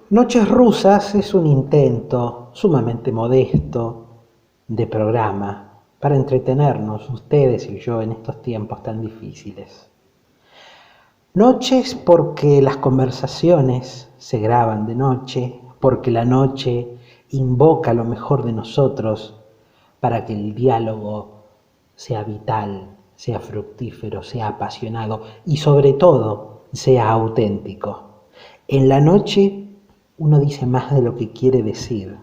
Noches Rusas es un intento sumamente modesto de programa para entretenernos ustedes y yo en estos tiempos tan difíciles. Noches porque las conversaciones se graban de noche, porque la noche invoca lo mejor de nosotros para que el diálogo sea vital, sea fructífero, sea apasionado y sobre todo sea auténtico. En la noche uno dice más de lo que quiere decir.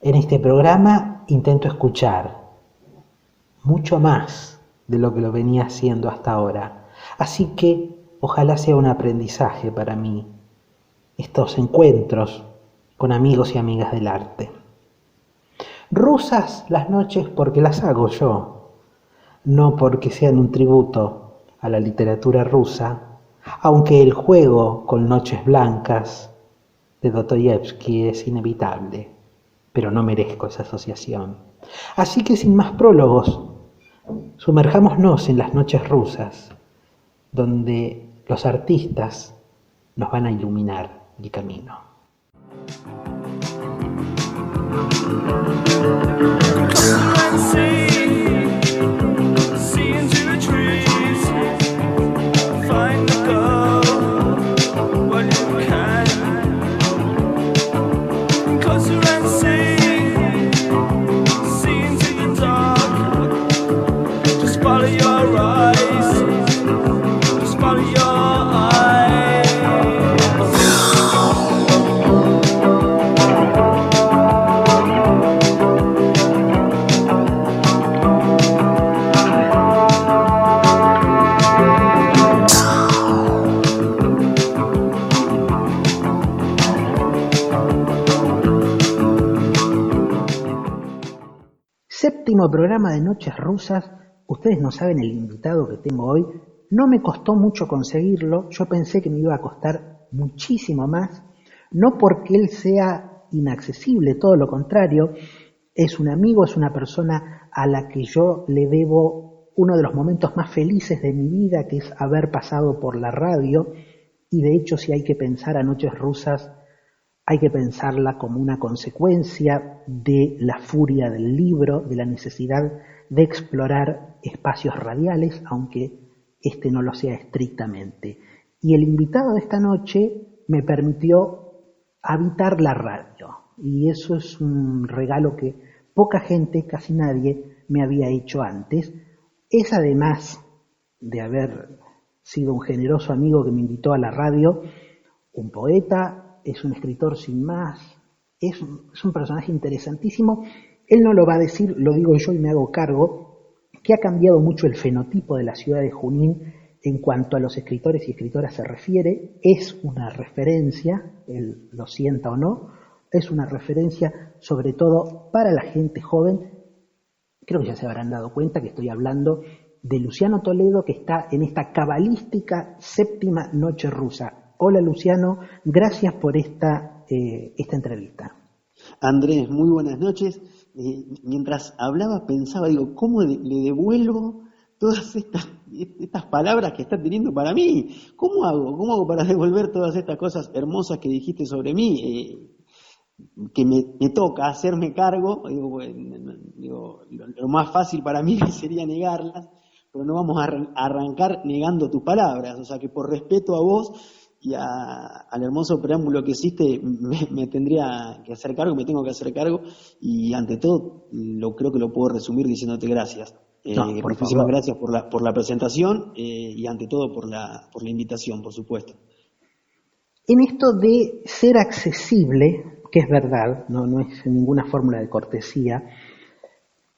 En este programa intento escuchar mucho más de lo que lo venía haciendo hasta ahora. Así que ojalá sea un aprendizaje para mí estos encuentros con amigos y amigas del arte. Rusas las noches porque las hago yo, no porque sean un tributo a la literatura rusa, aunque el juego con Noches Blancas de Dostoyevsky es inevitable, pero no merezco esa asociación. Así que sin más prólogos, sumerjámonos en las noches rusas, donde los artistas nos van a iluminar el camino. Séptimo programa de Noches Rusas. Ustedes no saben el invitado que tengo hoy. No me costó mucho conseguirlo. Yo pensé que me iba a costar muchísimo más. No porque él sea inaccesible, todo lo contrario. Es un amigo, es una persona a la que yo le debo uno de los momentos más felices de mi vida, que es haber pasado por la radio. Y de hecho, si hay que pensar a Noches Rusas, hay que pensarla como una consecuencia de la furia del libro, de la necesidad de explorar espacios radiales, aunque este no lo sea estrictamente. Y el invitado de esta noche me permitió habitar la radio, y eso es un regalo que poca gente, casi nadie, me había hecho antes. Es además de haber sido un generoso amigo que me invitó a la radio, un poeta, es un escritor sin más, es un personaje interesantísimo. Él no lo va a decir, lo digo yo y me hago cargo, que ha cambiado mucho el fenotipo de la ciudad de Junín en cuanto a los escritores y escritoras se refiere. Es una referencia, él lo sienta o no, es una referencia sobre todo para la gente joven. Creo que ya se habrán dado cuenta que estoy hablando de Luciano Toledo, que está en esta cabalística séptima noche rusa. Hola Luciano, gracias por esta entrevista. Andrés, muy buenas noches. Mientras hablaba pensaba, digo, ¿cómo le devuelvo todas estas palabras que está teniendo para mí? ¿Cómo hago? ¿Cómo hago para devolver todas estas cosas hermosas que dijiste sobre mí? Que me toca hacerme cargo. Lo más fácil para mí sería negarlas, pero no vamos a arrancar negando tus palabras. O sea que por respeto a vos y al hermoso preámbulo que hiciste, me tendría que hacer cargo, me tengo que hacer cargo, y ante todo creo que lo puedo resumir diciéndote gracias. Muchísimas gracias por la presentación, y ante todo por la invitación, por supuesto. En esto de ser accesible, que es verdad, no es ninguna fórmula de cortesía,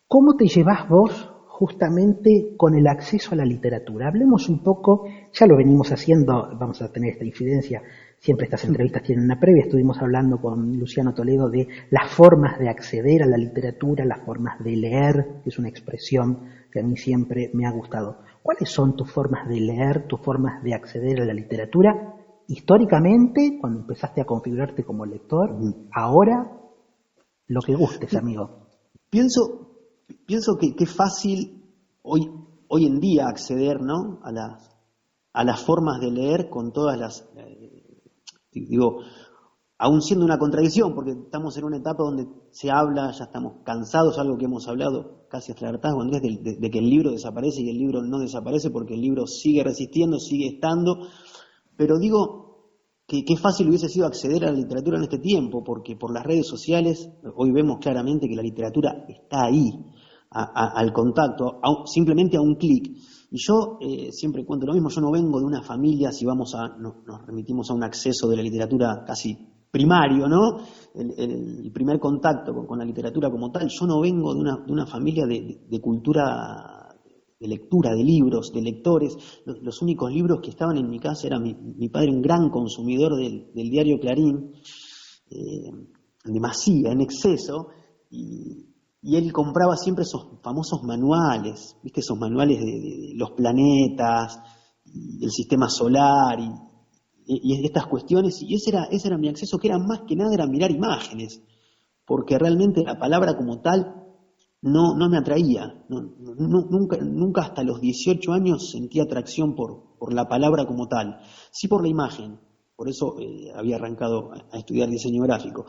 ¿cómo te llevas vos justamente con el acceso a la literatura? Hablemos un poco, ya lo venimos haciendo, vamos a tener esta incidencia, siempre estas entrevistas tienen una previa, estuvimos hablando con Luciano Toledo de las formas de acceder a la literatura, las formas de leer, que es una expresión que a mí siempre me ha gustado. ¿Cuáles son tus formas de leer, tus formas de acceder a la literatura? Históricamente, cuando empezaste a configurarte como lector, ahora, lo que gustes, amigo. Pienso que es fácil hoy en día acceder, ¿no?, a las formas de leer con todas las, aún siendo una contradicción, porque estamos en una etapa donde se habla, ya estamos cansados, algo que hemos hablado casi hasta el hartazgo, Andrés, de que el libro desaparece y el libro no desaparece porque el libro sigue resistiendo, sigue estando, pero digo que qué fácil hubiese sido acceder a la literatura en este tiempo, porque por las redes sociales hoy vemos claramente que la literatura está ahí, al contacto, simplemente a un clic. Y yo siempre cuento lo mismo, yo no vengo de una familia, si nos remitimos a un acceso de la literatura casi primario, ¿no? El primer contacto con la literatura como tal, yo no vengo de una familia de cultura, de lectura, de libros, de lectores. Los únicos libros que estaban en mi casa era mi padre, un gran consumidor del diario Clarín, demasía, en exceso, y él compraba siempre esos famosos manuales, ¿viste? Esos manuales de los planetas, y el sistema solar, y estas cuestiones, y ese era mi acceso, que era más que nada era mirar imágenes, porque realmente la palabra como tal no me atraía, nunca hasta los 18 años sentí atracción por la palabra como tal, sí por la imagen, por eso había arrancado a estudiar diseño gráfico.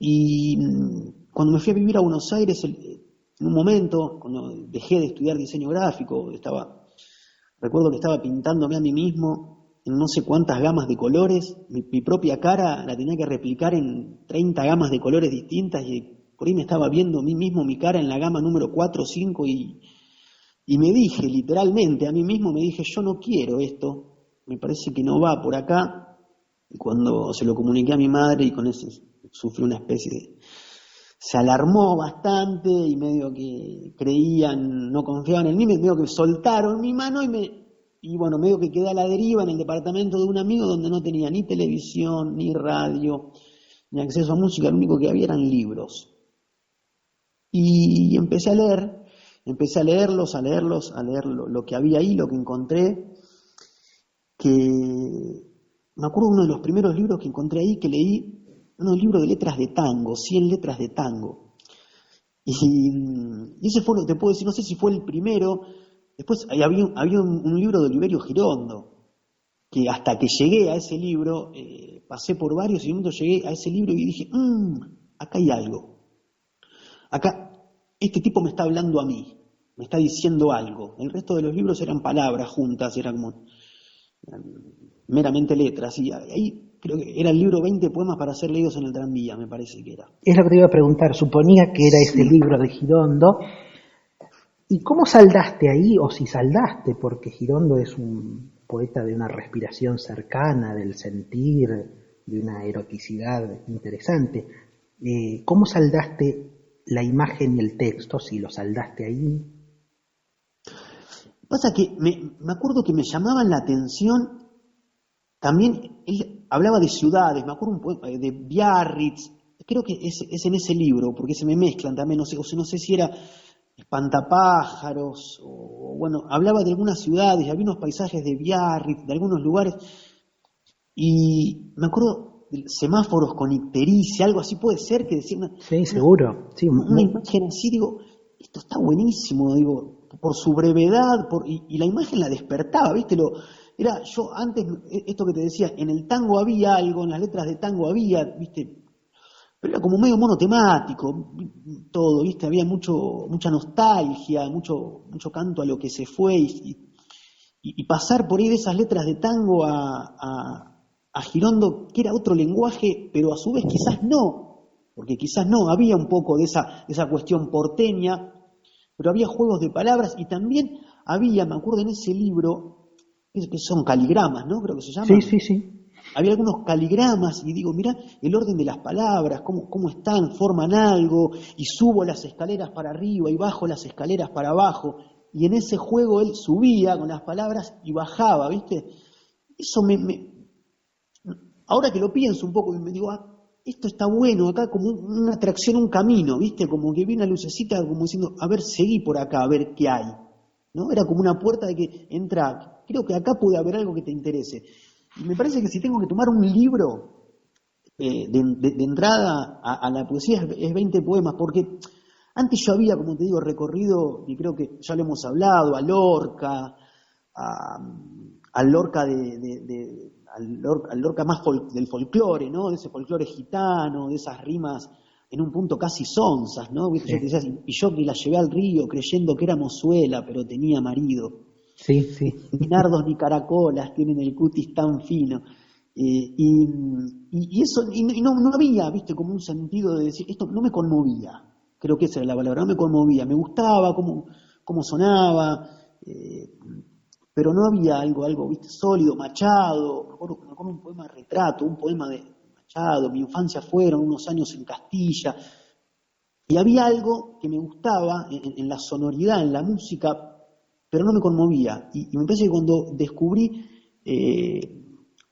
Y cuando me fui a vivir a Buenos Aires, en un momento, cuando dejé de estudiar diseño gráfico, recuerdo que estaba pintándome a mí mismo en no sé cuántas gamas de colores, mi propia cara la tenía que replicar en 30 gamas de colores distintas, y por ahí me estaba viendo a mí mismo mi cara en la gama número 4 o 5, y me dije, literalmente, a mí mismo me dije, yo no quiero esto, me parece que no va por acá. Y cuando se lo comuniqué a mi madre, y con eso sufrí una especie de... Se alarmó bastante, y medio que creían, no confiaban en mí, medio que soltaron mi mano, y bueno, medio que quedé a la deriva en el departamento de un amigo donde no tenía ni televisión, ni radio, ni acceso a música, lo único que había eran libros. Y empecé a leer lo que había ahí, lo que encontré, que me acuerdo de uno de los primeros libros que encontré ahí, que leí, un libro de letras de tango, 100 letras de tango. Y ese fue, te puedo decir, no sé si fue el primero. Después había un libro de Oliverio Girondo, que hasta que llegué a ese libro, pasé por varios y de momento llegué a ese libro y dije, acá hay algo. Acá, este tipo me está hablando a mí, me está diciendo algo. El resto de los libros eran palabras juntas, eran meramente letras. Y ahí creo que era el libro 20 poemas para ser leídos en el tranvía, me parece que era. Es lo que te iba a preguntar, suponía que era ese libro de Girondo. ¿Y cómo saldaste ahí, o si saldaste? Porque Girondo es un poeta de una respiración cercana, del sentir, de una eroticidad interesante. ¿Cómo saldaste la imagen y el texto, si lo saldaste ahí? Pasa que me acuerdo que me llamaban la atención, también él hablaba de ciudades, me acuerdo un poema de Biarritz, creo que es en ese libro, porque se me mezclan también, no sé si era Espantapájaros, o bueno, hablaba de algunas ciudades, había unos paisajes de Biarritz, de algunos lugares, y me acuerdo de semáforos con ictericia, algo así puede ser, que decía sí, seguro. Sí, una imagen así, digo, esto está buenísimo, digo, por su brevedad, y la imagen la despertaba, ¿viste? Yo antes, esto que te decía, en el tango había algo, en las letras de tango había, ¿viste? Pero era como medio monotemático, todo, ¿viste? Había mucha nostalgia, mucho canto a lo que se fue, y pasar por ahí de esas letras de tango a Girondo, que era otro lenguaje, pero a su vez quizás no, porque quizás no, había un poco de esa cuestión porteña, pero había juegos de palabras, y también había, me acuerdo en ese libro, que son caligramas, ¿no? Creo que se llaman. Sí. Había algunos caligramas, y digo, mirá el orden de las palabras, cómo están, forman algo, y subo las escaleras para arriba y bajo las escaleras para abajo, y en ese juego él subía con las palabras y bajaba, ¿viste? Eso ahora que lo pienso un poco, me digo, esto está bueno, acá como una atracción, un camino, ¿viste? Como que vi una lucecita como diciendo, a ver, seguí por acá, a ver qué hay, ¿no? Era como una puerta de que entra, creo que acá puede haber algo que te interese. Y me parece que si tengo que tomar un libro de entrada a la poesía es 20 poemas, porque antes yo había, como te digo, recorrido, y creo que ya lo hemos hablado, a Lorca, a Lorca al Lorca más del folclore, ¿no? De ese folclore gitano, de esas rimas en un punto casi sonzas, ¿no? ¿Viste? Sí, Yo te decía, y yo que la llevé al río creyendo que era mozuela, pero tenía marido. sí, sí. Ni nardos ni caracolas tienen el cutis tan fino. Y eso, no había, viste, como un sentido de decir, esto no me conmovía, creo que esa era la palabra, no me conmovía, me gustaba cómo sonaba, pero no había algo, viste, sólido, Machado, me acuerdo un poema de retrato, un poema de Machado, mi infancia fueron unos años en Castilla, y había algo que me gustaba en la sonoridad, en la música, pero no me conmovía. Y me parece que cuando descubrí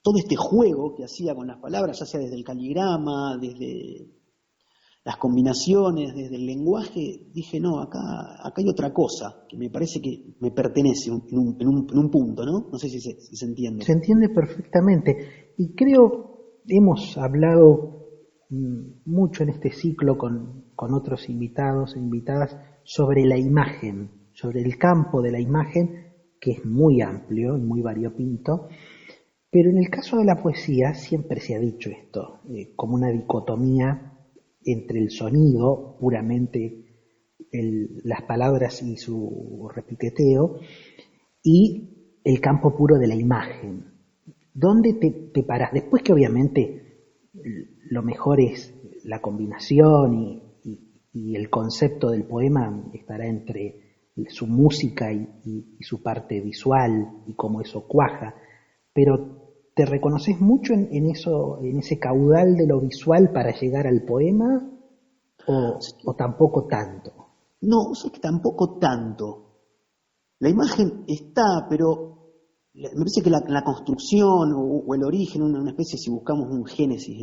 todo este juego que hacía con las palabras, ya sea desde el caligrama, desde las combinaciones, desde el lenguaje, dije, no, acá hay otra cosa que me parece que me pertenece en un punto, ¿no? No sé si se entiende. Se entiende perfectamente. Y creo, hemos hablado mucho en este ciclo con otros invitados e invitadas sobre la imagen, sobre el campo de la imagen, que es muy amplio y muy variopinto, pero en el caso de la poesía siempre se ha dicho esto, como una dicotomía entre el sonido, puramente las palabras y su repiqueteo, y el campo puro de la imagen. ¿Dónde te paras? Después que obviamente lo mejor es la combinación y el concepto del poema estará entre su música y su parte visual y cómo eso cuaja, pero ¿te reconoces mucho en eso, en ese caudal de lo visual para llegar al poema o tampoco tanto? No, o sea que tampoco tanto. La imagen está, pero me parece que la construcción o el origen, una especie, si buscamos un génesis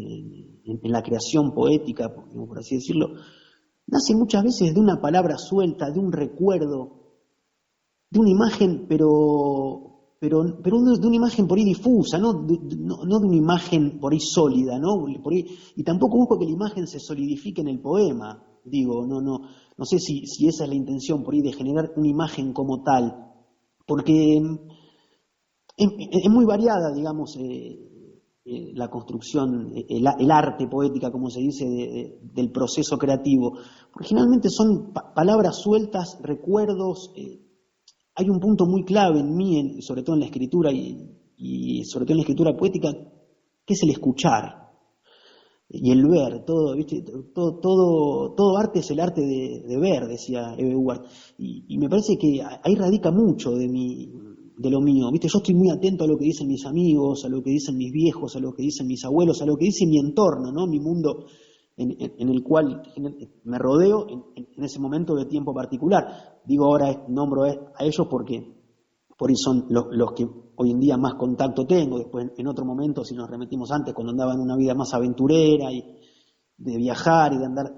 en la creación poética, por así decirlo, nace muchas veces de una palabra suelta, de un recuerdo, de una imagen, pero de una imagen por ahí difusa, no de una imagen por ahí sólida, ¿no? Y tampoco busco que la imagen se solidifique en el poema, digo, no sé si esa es la intención por ahí de generar una imagen como tal, porque es muy variada, digamos, la construcción, el arte poética, como se dice, del proceso creativo. Porque generalmente son palabras sueltas, recuerdos. Hay un punto muy clave en mí, sobre todo en la escritura y sobre todo en la escritura poética, que es el escuchar y el ver. Todo, ¿viste? Todo arte es el arte de ver, decía Eve Ward. Y me parece que ahí radica mucho de lo mío, ¿viste? Yo estoy muy atento a lo que dicen mis amigos, a lo que dicen mis viejos, a lo que dicen mis abuelos, a lo que dice mi entorno, ¿no? Mi mundo en el cual me rodeo en ese momento de tiempo particular. Digo ahora, nombro a ellos porque por ahí son los que hoy en día más contacto tengo. Después, en otro momento, si nos remitimos antes, cuando andaba en una vida más aventurera y de viajar y de andar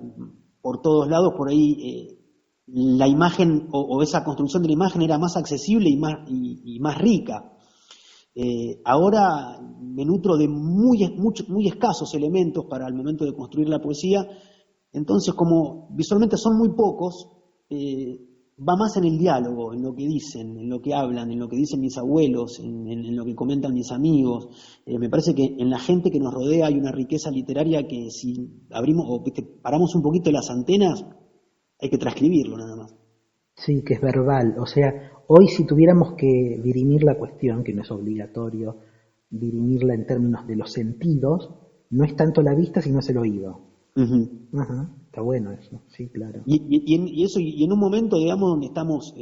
por todos lados, por ahí la imagen o esa construcción de la imagen era más accesible y más rica. Ahora me nutro de muy escasos elementos para el momento de construir la poesía, entonces como visualmente son muy pocos, va más en el diálogo, en lo que dicen, en lo que hablan, en lo que dicen mis abuelos, en lo que comentan mis amigos. Me parece que en la gente que nos rodea hay una riqueza literaria que si abrimos o paramos un poquito las antenas, hay que transcribirlo nada más. Sí, que es verbal. O sea, hoy si tuviéramos que dirimir la cuestión, que no es obligatorio dirimirla en términos de los sentidos, no es tanto la vista, sino es el oído. Uh-huh. Ajá, está bueno eso, sí, claro. Y en un momento, digamos, donde estamos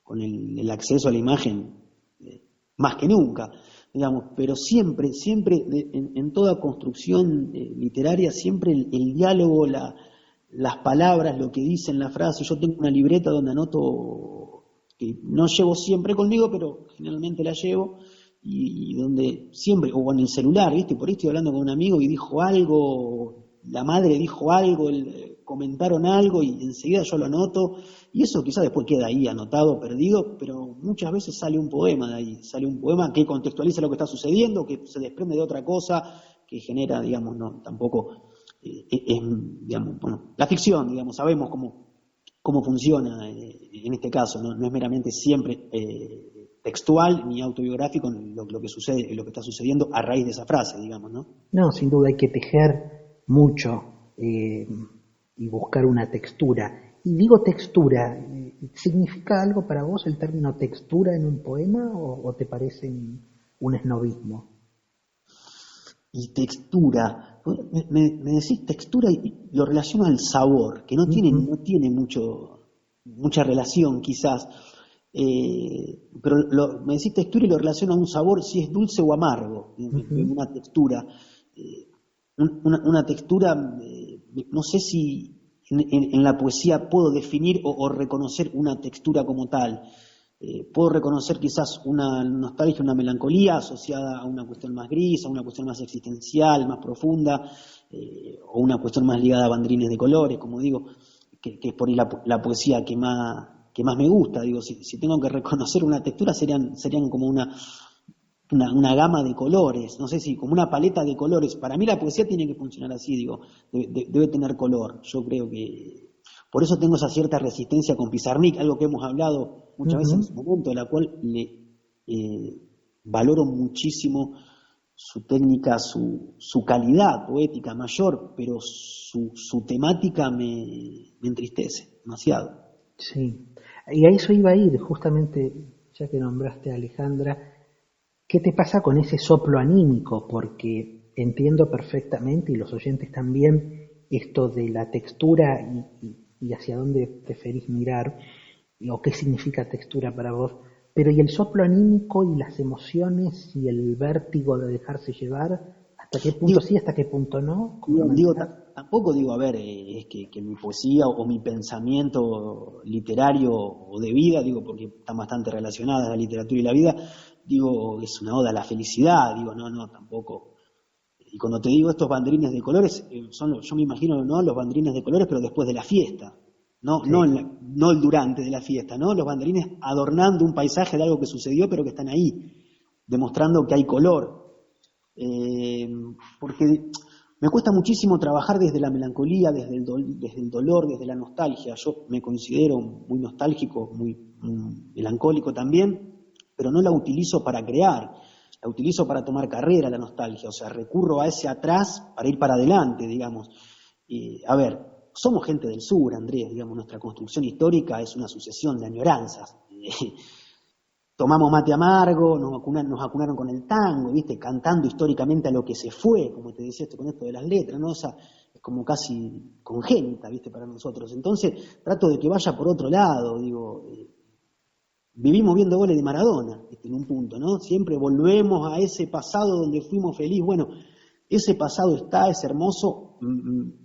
con el acceso a la imagen más que nunca, digamos, pero siempre en toda construcción literaria, siempre el diálogo, las palabras, lo que dicen la frase. Yo tengo una libreta donde anoto, que no llevo siempre conmigo, pero generalmente la llevo, y donde siempre, o en el celular, ¿viste? Por ahí estoy hablando con un amigo y dijo algo, la madre dijo algo, comentaron algo y enseguida yo lo anoto, y eso quizás después queda ahí anotado, perdido, pero muchas veces sale un poema de ahí, sale un poema que contextualiza lo que está sucediendo, que se desprende de otra cosa, que genera, digamos, no, tampoco digamos, bueno, la ficción, digamos, sabemos cómo funciona en este caso, no es meramente siempre textual ni autobiográfico en lo que sucede, en lo que está sucediendo a raíz de esa frase, digamos, ¿no? No, sin duda hay que tejer mucho y buscar una textura. Y digo textura, ¿significa algo para vos el término textura en un poema o te parece un esnobismo? Y textura, me decís textura y lo relaciono al sabor, que no tiene mucha relación quizás, pero me decís textura y lo relaciono a un sabor, si es dulce o amargo, una textura, una textura, no sé si en la poesía puedo definir o reconocer una textura como tal. Puedo reconocer quizás una nostalgia, una melancolía asociada a una cuestión más gris, a una cuestión más existencial, más profunda, o una cuestión más ligada a banderines de colores, como digo, que es por ahí la poesía que más me gusta. Digo, si tengo que reconocer una textura, serían como una gama de colores, no sé si como una paleta de colores. Para mí la poesía tiene que funcionar así, digo, debe tener color. Yo creo que por eso tengo esa cierta resistencia con Pizarnik, algo que hemos hablado muchas veces en su momento, de la cual valoro muchísimo su técnica, su calidad poética mayor, pero su temática me entristece demasiado. Sí, y a eso iba a ir, justamente, ya que nombraste a Alejandra, ¿qué te pasa con ese soplo anímico? Porque entiendo perfectamente, y los oyentes también, esto de la textura y hacia dónde preferís mirar, o qué significa textura para vos, pero ¿y el soplo anímico y las emociones y el vértigo de dejarse llevar? ¿Hasta qué punto sí, hasta qué punto no? Tampoco digo, a ver, es que mi poesía o mi pensamiento literario o de vida, digo, porque están bastante relacionadas la literatura y la vida, digo, es una oda a la felicidad, digo, no, tampoco. Y cuando te digo estos banderines de colores, yo me imagino, ¿no?, los banderines de colores, pero después de la fiesta, no, Sí. no el durante de la fiesta, ¿no? Los banderines adornando un paisaje de algo que sucedió, pero que están ahí, demostrando que hay color. Porque me cuesta muchísimo trabajar desde la melancolía, desde el dolor, desde la nostalgia. Yo me considero muy nostálgico, muy melancólico también, pero no la utilizo para crear, la utilizo para tomar carrera, la nostalgia. O sea, recurro a ese atrás para ir para adelante, digamos. A ver, somos gente del sur, Andrés, digamos, nuestra construcción histórica es una sucesión de añoranzas. Tomamos mate amargo, nos vacunaron con el tango, ¿viste? Cantando históricamente a lo que se fue, como te decía con esto de las letras, ¿no? O sea, es como casi congénita, ¿viste? Para nosotros. Entonces, trato de que vaya por otro lado, digo, vivimos viendo goles de Maradona, ¿viste? En un punto, ¿no? Siempre volvemos a ese pasado donde fuimos felices. Bueno, ese pasado es hermoso,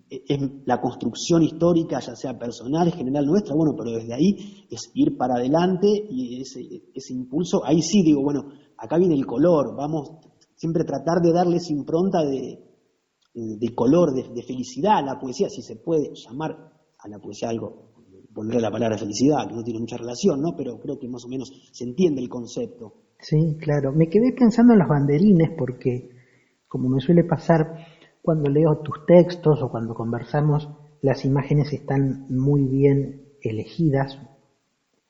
es la construcción histórica, ya sea personal, general nuestra, bueno, pero desde ahí es ir para adelante y ese impulso, ahí sí digo, bueno, acá viene el color, vamos siempre tratar de darle esa impronta de color, de felicidad a la poesía, si se puede llamar a la poesía algo, ponerle la palabra felicidad, que no tiene mucha relación, ¿no? Pero creo que más o menos se entiende el concepto. Sí, claro. Me quedé pensando en los banderines porque, como me suele pasar cuando leo tus textos o cuando conversamos, las imágenes están muy bien elegidas,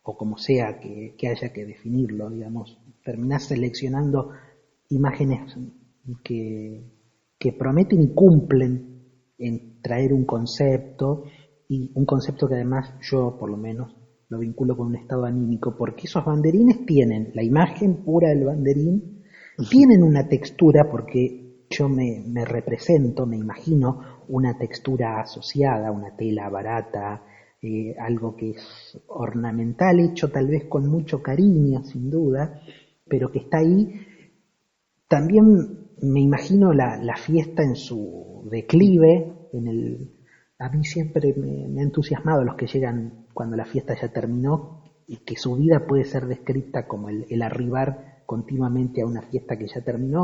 o como sea que haya que definirlo, digamos. Terminás seleccionando imágenes que prometen y cumplen en traer un concepto, y un concepto que además yo, por lo menos, lo vinculo con un estado anímico, porque esos banderines tienen, la imagen pura del banderín, tienen una textura, porque yo me represento, me imagino una textura asociada, una tela barata, algo que es ornamental, hecho tal vez con mucho cariño, sin duda, pero que está ahí. También me imagino la fiesta en su declive, a mí siempre me ha entusiasmado los que llegan cuando la fiesta ya terminó y que su vida puede ser descrita como el arribar continuamente a una fiesta que ya terminó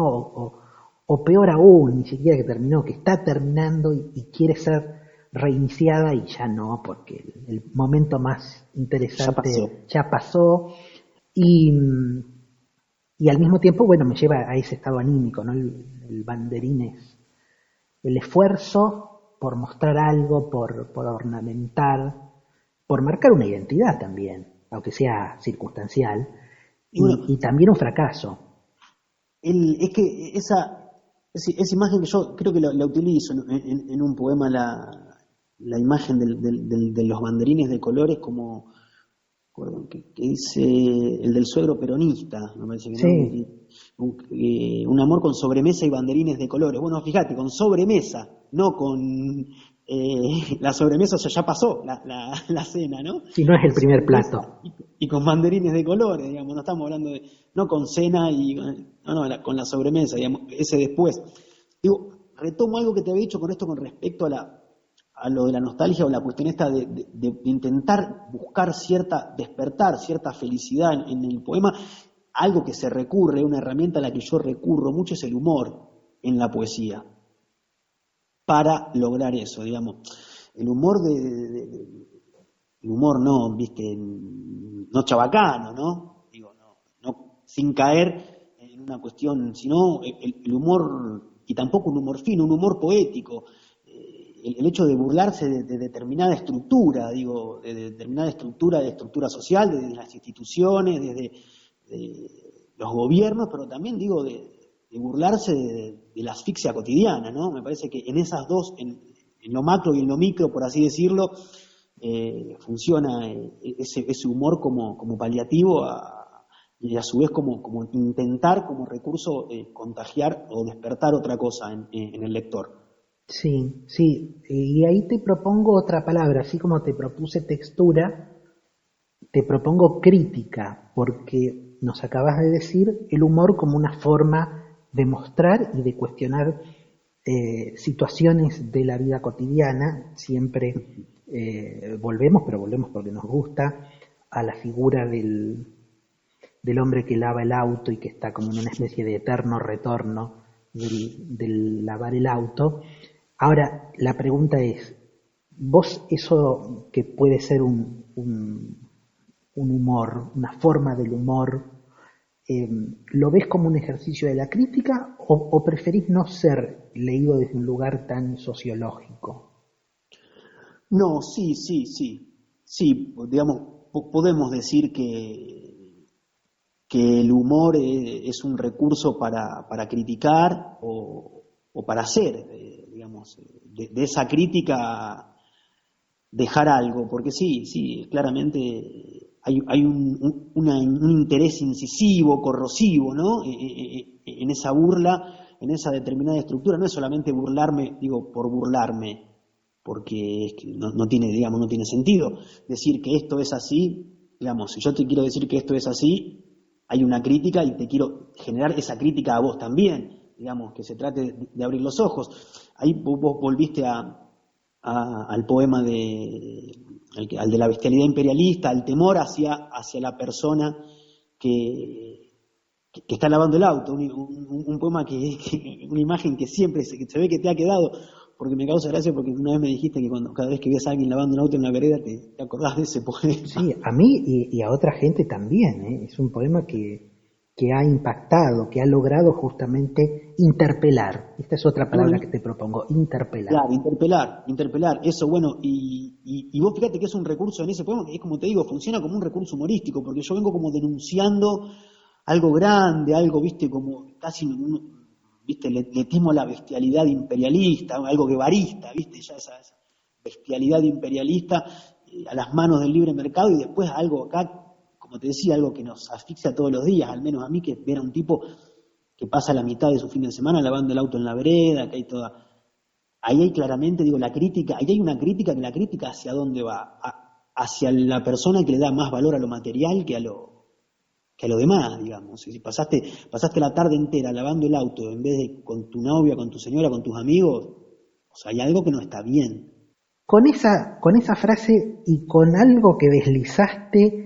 o peor aún, ni siquiera que terminó, que está terminando y quiere ser reiniciada y ya no, porque el momento más interesante ya pasó y al mismo tiempo, bueno, me lleva a ese estado anímico, ¿no? El banderín es el esfuerzo por mostrar algo, por ornamentar, por marcar una identidad también, aunque sea circunstancial, Y bueno, y también un fracaso. es que esa imagen que yo creo que la utilizo en un poema, la imagen de los banderines de colores como que dice el del suegro peronista, me parece que no, Sí, un amor con sobremesa y banderines de colores. Bueno, fíjate, con sobremesa, no con la sobremesa, o sea, ya pasó la cena, ¿no? si no es el Con primer sobremesa plato. y con banderines de colores, digamos, no estamos hablando no con cena con la sobremesa, digamos, ese después. Digo, retomo algo que te había dicho con esto con respecto a lo de la nostalgia o la cuestión esta de intentar buscar despertar cierta felicidad en el poema. Algo que se recurre, una herramienta a la que yo recurro mucho es el humor en la poesía, para lograr eso, digamos. El humor el humor no, viste, no chabacano, ¿no? Digo, no sin caer en una cuestión, sino el humor, y tampoco un humor fino, un humor poético. El hecho de burlarse de determinada estructura, digo, de determinada estructura social, desde las instituciones, desde los gobiernos, pero también digo de burlarse de la asfixia cotidiana, ¿no? Me parece que en esas dos, en lo macro y en lo micro, por así decirlo, funciona ese humor como paliativo y a su vez como intentar como recurso contagiar o despertar otra cosa en el lector. Sí, sí. Y ahí te propongo otra palabra, así como te propuse textura, te propongo crítica, porque nos acabas de decir el humor como una forma de mostrar y de cuestionar situaciones de la vida cotidiana. Siempre volvemos, pero volvemos porque nos gusta, a la figura del hombre que lava el auto y que está como en una especie de eterno retorno del lavar el auto. Ahora, la pregunta es, vos eso que puede ser un humor, una forma del humor, ¿lo ves como un ejercicio de la crítica o preferís no ser leído desde un lugar tan sociológico? No, sí, sí, sí. Sí, digamos, podemos decir que el humor es un recurso para criticar o para hacer, digamos, de esa crítica dejar algo, porque sí, sí, claramente hay un interés incisivo, corrosivo, ¿no? En esa burla, en esa determinada estructura, no es solamente burlarme, digo, por burlarme, porque es que no tiene, digamos, no tiene sentido decir que esto es así, digamos, si yo te quiero decir que esto es así, hay una crítica y te quiero generar esa crítica a vos también, digamos, que se trate de abrir los ojos. Ahí vos volviste al poema al de la bestialidad imperialista, al temor hacia la persona que está lavando el auto, un poema una imagen que siempre se ve que te ha quedado, porque me causa gracia porque una vez me dijiste que cada vez que ves a alguien lavando un auto en la vereda te acordás de ese Sí, poema. a mí y a otra gente también, ¿eh? Es un poema que ha impactado, que ha logrado justamente interpelar. Esta es otra palabra Bueno, que te propongo, interpelar. claro, interpelar, eso, bueno, y vos fíjate que es un recurso en ese poema que es como te digo, funciona como un recurso humorístico, porque yo vengo como denunciando algo grande, algo, viste, como casi, viste, le timo la bestialidad imperialista, algo guevarista, viste, ya esa bestialidad imperialista a las manos del libre mercado y después algo acá, como te decía, algo que nos asfixia todos los días, al menos a mí, que ver a un tipo que pasa la mitad de su fin de semana lavando el auto en la vereda, que hay toda... Ahí hay claramente, digo, la crítica, ahí hay una crítica, que la crítica hacia dónde va, hacia la persona que le da más valor a lo material que a lo demás, digamos. Si pasaste la tarde entera lavando el auto en vez de con tu novia, con tu señora, con tus amigos, o sea, hay algo que no está bien. Con esa frase y con algo que deslizaste,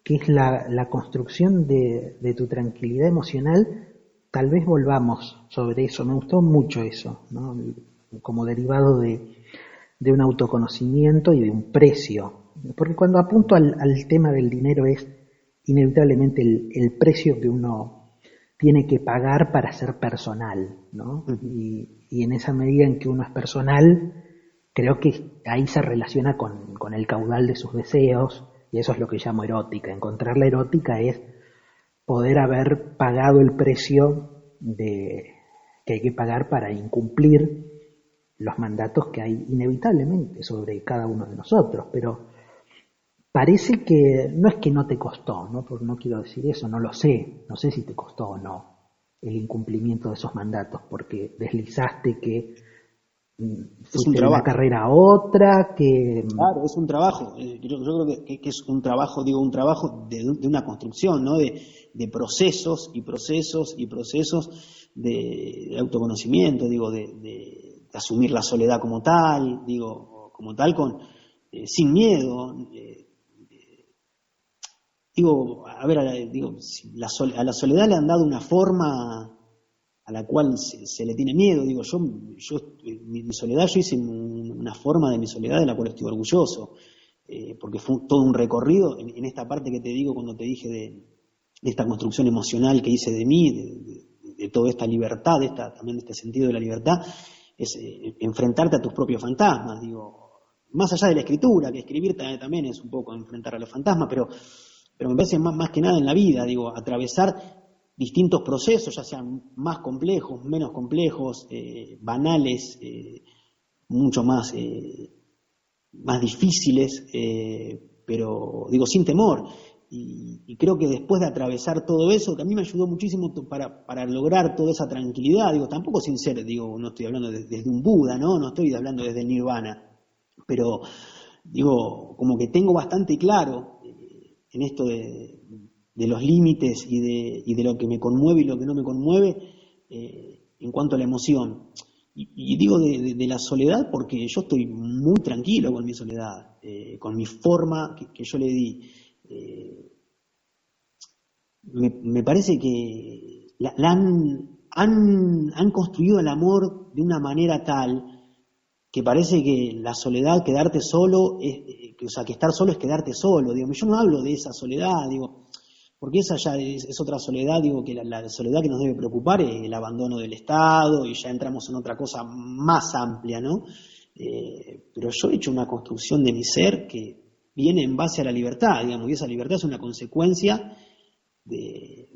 que es la construcción de tu tranquilidad emocional, tal vez volvamos sobre eso. Me gustó mucho eso, ¿no? Como derivado de un autoconocimiento y de un precio. Porque cuando apunto al tema del dinero es inevitablemente el precio que uno tiene que pagar para ser personal, ¿no? Y en esa medida en que uno es personal, creo que ahí se relaciona con el caudal de sus deseos, y eso es lo que llamo erótica. Encontrar la erótica es poder haber pagado el precio que hay que pagar para incumplir los mandatos que hay inevitablemente sobre cada uno de nosotros. Pero parece que no es que no te costó, ¿no? Porque no quiero decir eso, no lo sé, no sé si te costó o no el incumplimiento de esos mandatos, porque deslizaste que fuiste de una carrera a otra, que... Claro, es un trabajo, yo creo que es un trabajo, digo, un trabajo de una construcción, ¿no? De procesos y procesos y procesos de autoconocimiento, digo, de asumir la soledad como tal, digo, como tal, sin miedo. Digo, a ver, digo, a la soledad le han dado una forma a la cual se le tiene miedo. Digo, mi soledad, yo hice una forma de mi soledad de la cual estoy orgulloso, porque fue todo un recorrido en esta parte que te digo cuando te dije de esta construcción emocional que hice de mí, de toda esta libertad, también de este sentido de la libertad, es enfrentarte a tus propios fantasmas. Digo, más allá de la escritura, que escribir también es un poco enfrentar a los fantasmas, pero me parece más que nada en la vida, digo, atravesar distintos procesos, ya sean más complejos, menos complejos, banales, mucho más difíciles, pero digo, sin temor. Y creo que después de atravesar todo eso, que a mí me ayudó muchísimo para lograr toda esa tranquilidad, digo, tampoco sin ser, digo, no estoy hablando desde un Buda, no estoy hablando desde el Nirvana, pero digo, como que tengo bastante claro en esto de los límites y de lo que me conmueve y lo que no me conmueve en cuanto a la emoción. Y digo de la soledad porque yo estoy muy tranquilo con mi soledad, con mi forma que yo le di. Me parece que han construido el amor de una manera tal que parece que la soledad, quedarte solo, o sea, que estar solo es quedarte solo. Digo, yo no hablo de esa soledad, digo, porque esa ya es otra soledad, digo, que la soledad que nos debe preocupar es el abandono del Estado, y ya entramos en otra cosa más amplia, ¿no? Pero yo he hecho una construcción de mi ser que viene en base a la libertad, digamos, y esa libertad es una consecuencia de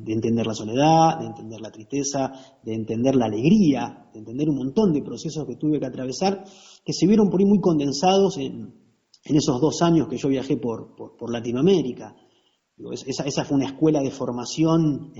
entender la soledad, de entender la tristeza, de entender la alegría, de entender un montón de procesos que tuve que atravesar, que se vieron por ahí muy condensados en esos 2 años que yo viajé por Latinoamérica. Esa fue una escuela de formación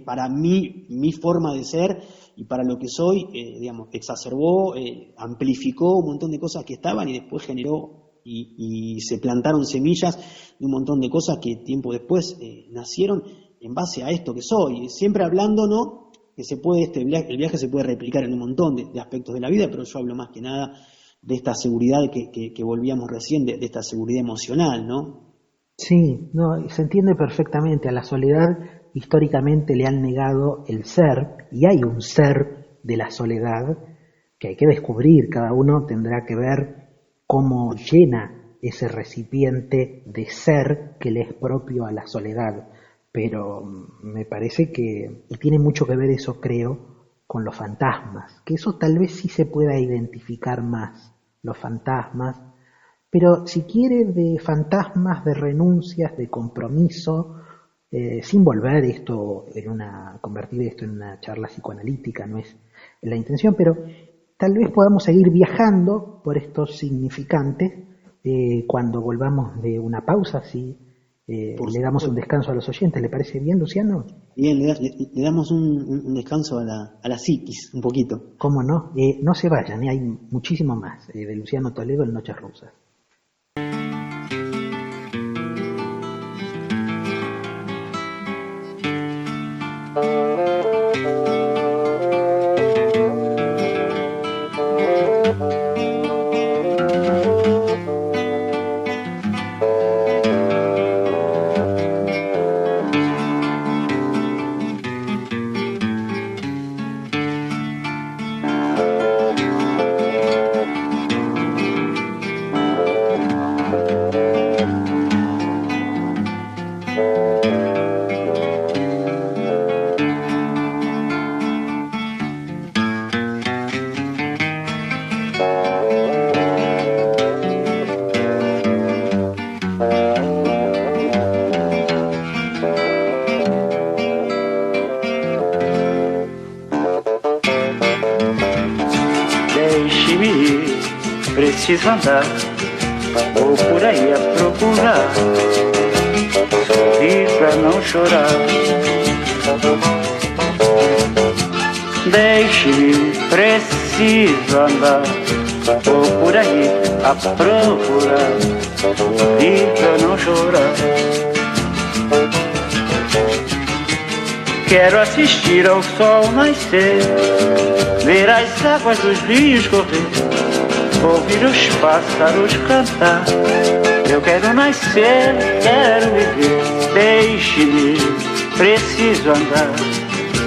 para mí, mi forma de ser y para lo que soy, digamos, exacerbó, amplificó un montón de cosas que estaban y después generó y se plantaron semillas de un montón de cosas que tiempo después nacieron en base a esto que soy. Siempre hablando, ¿no? Que el viaje se puede replicar en un montón de aspectos de la vida, pero yo hablo más que nada de esta seguridad que volvíamos recién, de esta seguridad emocional, ¿no? Sí, no, se entiende perfectamente. A la soledad históricamente le han negado el ser, y hay un ser de la soledad que hay que descubrir. Cada uno tendrá que ver cómo llena ese recipiente de ser que le es propio a la soledad. Pero me parece que y tiene mucho que ver eso, creo, con los fantasmas, que eso tal vez sí se pueda identificar más, los fantasmas. Pero si quiere, de fantasmas, de renuncias, de compromiso, sin volver convertir esto en una charla psicoanalítica, no es la intención, pero tal vez podamos seguir viajando por estos significantes cuando volvamos de una pausa, si le damos un descanso a los oyentes. ¿Le parece bien, Luciano? Bien, le damos un descanso a la psiquis, un poquito. ¿Cómo no? No se vayan, hay muchísimo más de Luciano Toledo en Noches Rusas. Deixe-me, preciso andar, vou por aí a procurar, sorrir pra não chorar. Deixe-me, preciso andar, vou por aí a procurar, sorrir pra não chorar. Quero assistir ao sol nascer, ver as águas dos rios correr, ouvir os pássaros cantar. Eu quero nascer, quero viver. Deixe-me, preciso andar,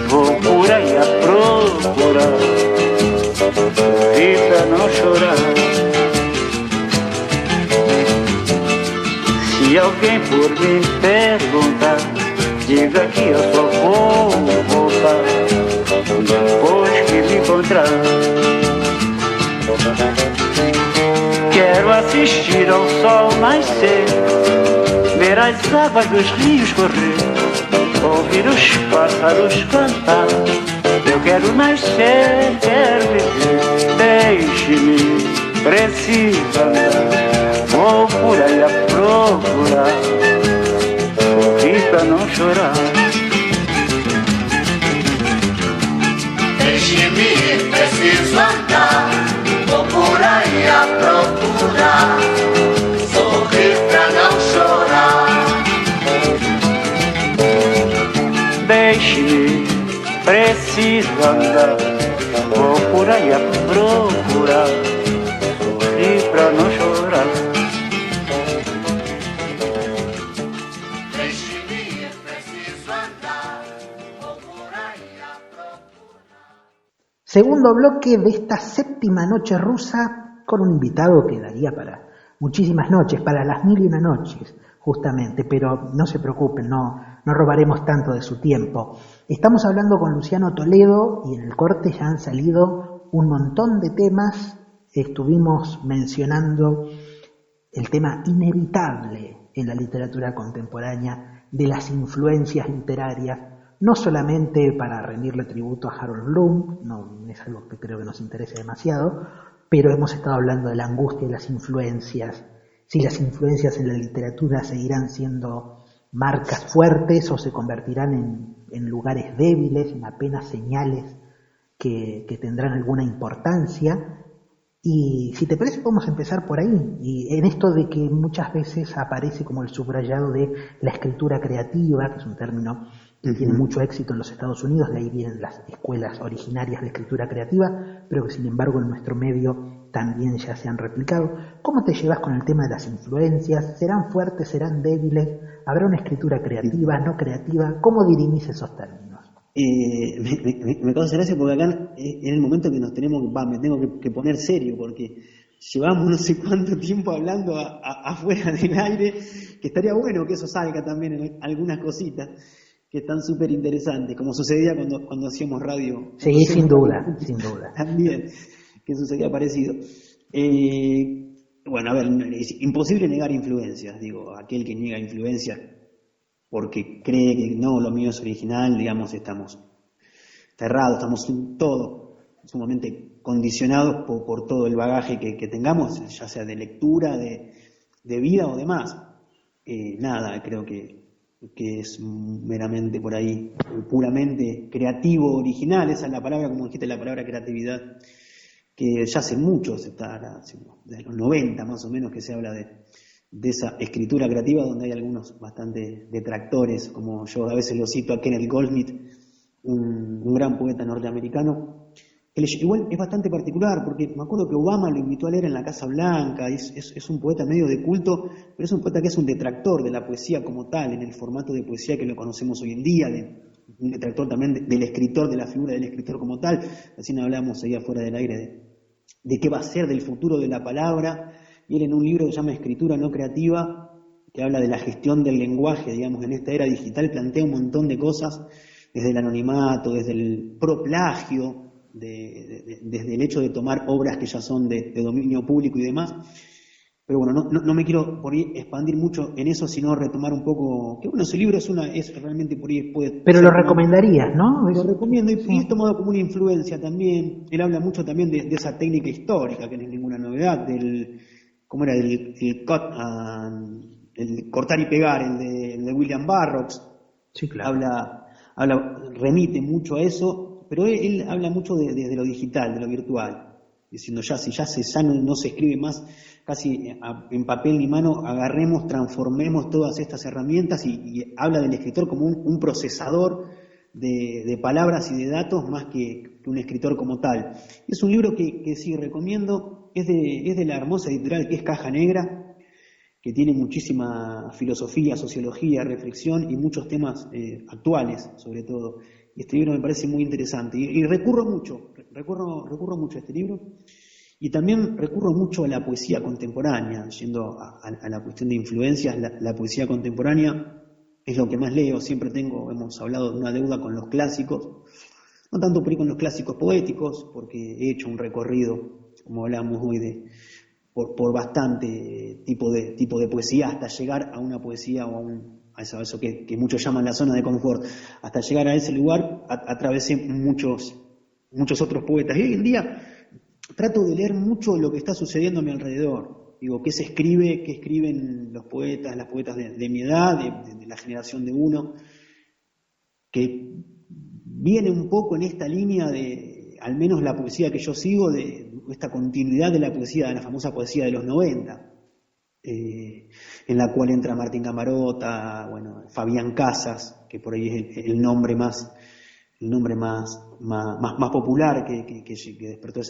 vou por aí a procurar, sorrir pra não chorar. Se alguém por me perguntar, diga que eu só vou voltar depois que me encontrar. Quero assistir ao sol nascer, ver as águas dos rios correr, ouvir os pássaros cantar. Eu quero nascer, quero viver. Deixe-me, preciso andar, vou por aí a procurar, sorrir pra não chorar. Deixe-me, preciso andar, vou por aí a procurar, sorrir pra não chorar. Deixe-me, preciso andar, vou por aí a procurar, sorrir pra não chorar. Deixe-me, preciso andar, vou por aí a procurar. Segundo bloque de esta séptima noche rusa, con un invitado que daría para muchísimas noches, para las 1001 noches, justamente, pero no se preocupen, no robaremos tanto de su tiempo. Estamos hablando con Luciano Toledo y en el corte ya han salido un montón de temas. Estuvimos mencionando el tema inevitable en la literatura contemporánea de las influencias literarias, no solamente para rendirle tributo a Harold Bloom, no es algo que creo que nos interese demasiado, pero hemos estado hablando de la angustia y las influencias, si las influencias en la literatura seguirán siendo marcas fuertes o se convertirán en lugares débiles, en apenas señales que tendrán alguna importancia. Y si te parece podemos empezar por ahí, y en esto de que muchas veces aparece como el subrayado de la escritura creativa, que es un término que tiene mucho éxito en los Estados Unidos, de ahí vienen las escuelas originarias de escritura creativa, pero que sin embargo en nuestro medio también ya se han replicado. ¿Cómo te llevas con el tema de las influencias? ¿Serán fuertes, serán débiles? ¿Habrá una escritura creativa, no creativa? ¿Cómo dirimís esos términos? Me causa gracia porque acá en el momento que nos me tengo que poner serio, porque llevamos no sé cuánto tiempo hablando afuera del aire, que estaría bueno que eso salga también en algunas cositas que están súper interesantes, como sucedía cuando hacíamos radio. Sí, sin duda, sin duda. También, que sucedía parecido. Bueno, a ver, es imposible negar influencias, digo, aquel que niega influencias porque cree que no, lo mío es original, digamos, estamos cerrados, estamos todos sumamente condicionados por todo el bagaje que tengamos, ya sea de lectura, de vida o demás. Nada, creo que es meramente por ahí, puramente creativo, original, esa es la palabra, como dijiste, la palabra creatividad, que ya hace mucho, de los 90 más o menos, que se habla de esa escritura creativa, donde hay algunos bastante detractores, como yo a veces lo cito a Kenneth Goldsmith, un gran poeta norteamericano. Igual es bastante particular, porque me acuerdo que Obama lo invitó a leer en la Casa Blanca, es un poeta medio de culto, pero es un poeta que es un detractor de la poesía como tal, en el formato de poesía que lo conocemos hoy en día, un detractor también del escritor, de la figura del escritor como tal. Recién hablamos ahí afuera del aire de qué va a ser del futuro de la palabra, y él en un libro que se llama Escritura no creativa, que habla de la gestión del lenguaje, digamos, en esta era digital, plantea un montón de cosas, desde el anonimato, desde el proplagio, desde el hecho de tomar obras que ya son de dominio público y demás, Pero bueno, no me quiero por ahí expandir mucho en eso, sino retomar un poco, que bueno, ese libro es realmente por ahí puede Pero ser lo una. recomendarías, ¿no? Lo recomiendo y Sí. es tomado como una influencia también. Él habla mucho también de esa técnica histórica, que no es ninguna novedad, ¿cómo era? El cortar y pegar, el de William Burroughs. Sí, claro. Remite mucho a eso, pero él habla mucho desde lo digital, de lo virtual, diciendo si ya no se escribe más casi en papel ni mano, agarremos, transformemos todas estas herramientas y habla del escritor como un procesador de palabras y de datos más que un escritor como tal. Es un libro que sí recomiendo, es de la hermosa editorial que es Caja Negra, que tiene muchísima filosofía, sociología, reflexión y muchos temas actuales, sobre todo. Y este libro me parece muy interesante. Y recurro mucho a este libro. Y también recurro mucho a la poesía contemporánea, yendo a la cuestión de influencias. La poesía contemporánea es lo que más leo. Siempre hemos hablado de una deuda con los clásicos. No tanto por ahí con los clásicos poéticos, porque he hecho un recorrido, como hablamos hoy, por bastante tipo de poesía, hasta llegar a una poesía o a eso que muchos llaman la zona de confort. Hasta llegar a ese lugar atravesé muchos otros poetas. Y hoy en día trato de leer mucho lo que está sucediendo a mi alrededor. Digo, qué escriben los poetas, las poetas de mi edad, de la generación de uno, que viene un poco en esta línea de, al menos la poesía que yo sigo, de esta continuidad de la poesía, de la famosa poesía de los 90, en la cual entra Martín Camarota, bueno, Fabián Casas, que por ahí es el nombre más popular que despertó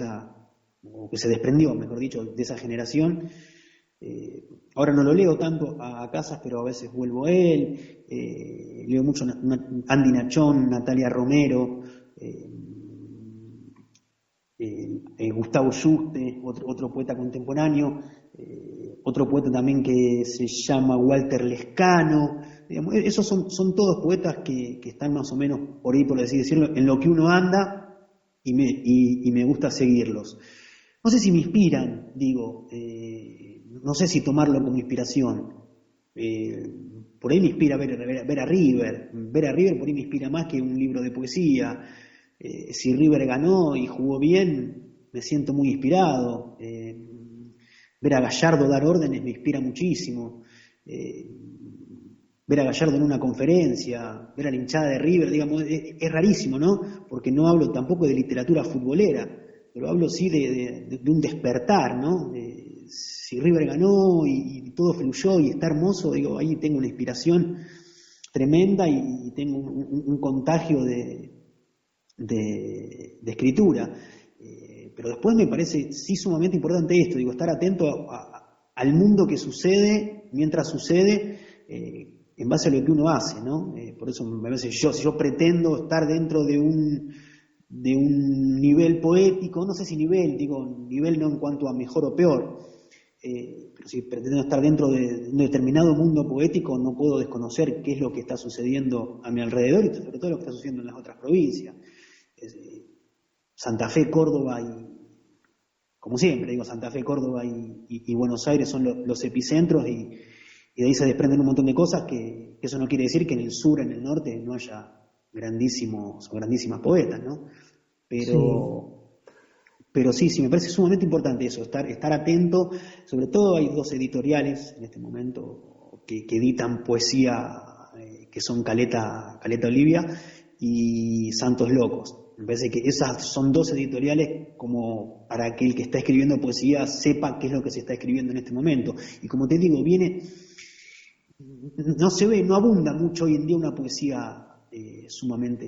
o que se desprendió, mejor dicho, de esa generación. Ahora no lo leo tanto a Casas, pero a veces vuelvo a él. Leo mucho Andy Nachón, Natalia Romero, Gustavo Yuste, otro poeta contemporáneo, otro poeta también que se llama Walter Lescano. Digamos, esos son todos poetas que están más o menos por ahí, por así decirlo, en lo que uno anda y me gusta seguirlos. No sé si me inspiran, no sé si tomarlo como inspiración. Por ahí me inspira ver a River. Ver a River por ahí me inspira más que un libro de poesía. Si River ganó y jugó bien, me siento muy inspirado. Ver a Gallardo dar órdenes me inspira muchísimo. Ver a Gallardo en una conferencia, ver a la hinchada de River, digamos, es rarísimo, ¿no? Porque no hablo tampoco de literatura futbolera, pero hablo sí de un despertar, ¿no? Si River ganó y todo fluyó y está hermoso, ahí tengo una inspiración tremenda y tengo un contagio de escritura. Pero después me parece sí sumamente importante esto, estar atento al mundo que sucede, mientras sucede, en base a lo que uno hace, ¿no? Por eso me parece si yo pretendo estar dentro de un nivel poético, no sé si nivel no en cuanto a mejor o peor, pero si pretendo estar dentro de un determinado mundo poético, no puedo desconocer qué es lo que está sucediendo a mi alrededor y sobre todo lo que está sucediendo en las otras provincias. Santa Fe, Córdoba como siempre, Santa Fe, Córdoba y Buenos Aires son los epicentros y de ahí se desprenden un montón de cosas que eso no quiere decir que en el sur, en el norte, no haya grandísimas poetas, ¿no? Pero sí, me parece sumamente importante eso, estar atento. Sobre todo hay dos editoriales en este momento que editan poesía, que son Caleta Olivia y Santos Locos. Me parece que esas son dos editoriales como para que el que está escribiendo poesía sepa qué es lo que se está escribiendo en este momento. Y como te digo, no abunda mucho hoy en día una poesía sumamente,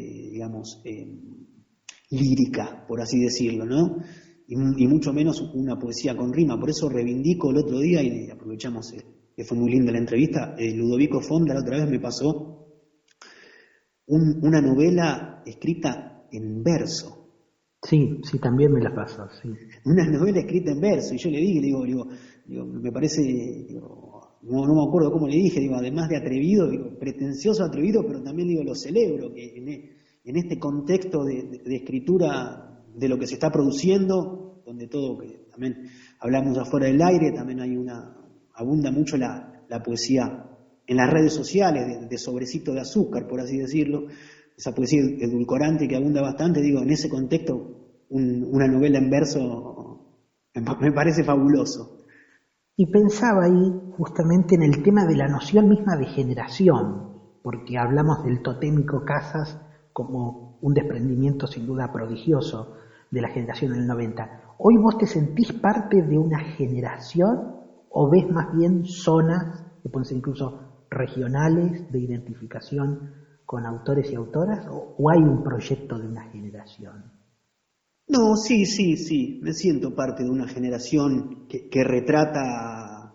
lírica, por así decirlo, ¿no? Y mucho menos una poesía con rima. Por eso reivindico el otro día, y aprovechamos que fue muy linda la entrevista, Ludovico Fonda la otra vez me pasó una novela escrita en verso. Sí, también me la pasó, sí. Una novela escrita en verso, y yo le digo, me parece, no me acuerdo cómo le dije, además de atrevido, pretencioso atrevido, pero también lo celebro, que en este contexto de escritura de lo que se está produciendo, donde todo, que también hablamos afuera del aire, también hay una abunda mucho la poesía en las redes sociales, de sobrecito de azúcar, por así decirlo, esa poesía edulcorante que abunda bastante. Digo, en ese contexto, una novela en verso me parece fabuloso. Y pensaba ahí justamente en el tema de la noción misma de generación, porque hablamos del totémico Casas como un desprendimiento sin duda prodigioso de la generación del 90. ¿Hoy vos te sentís parte de una generación o ves más bien zonas, que pueden ser incluso regionales, de identificación con autores y autoras, o hay un proyecto de una generación? No, sí, me siento parte de una generación que retrata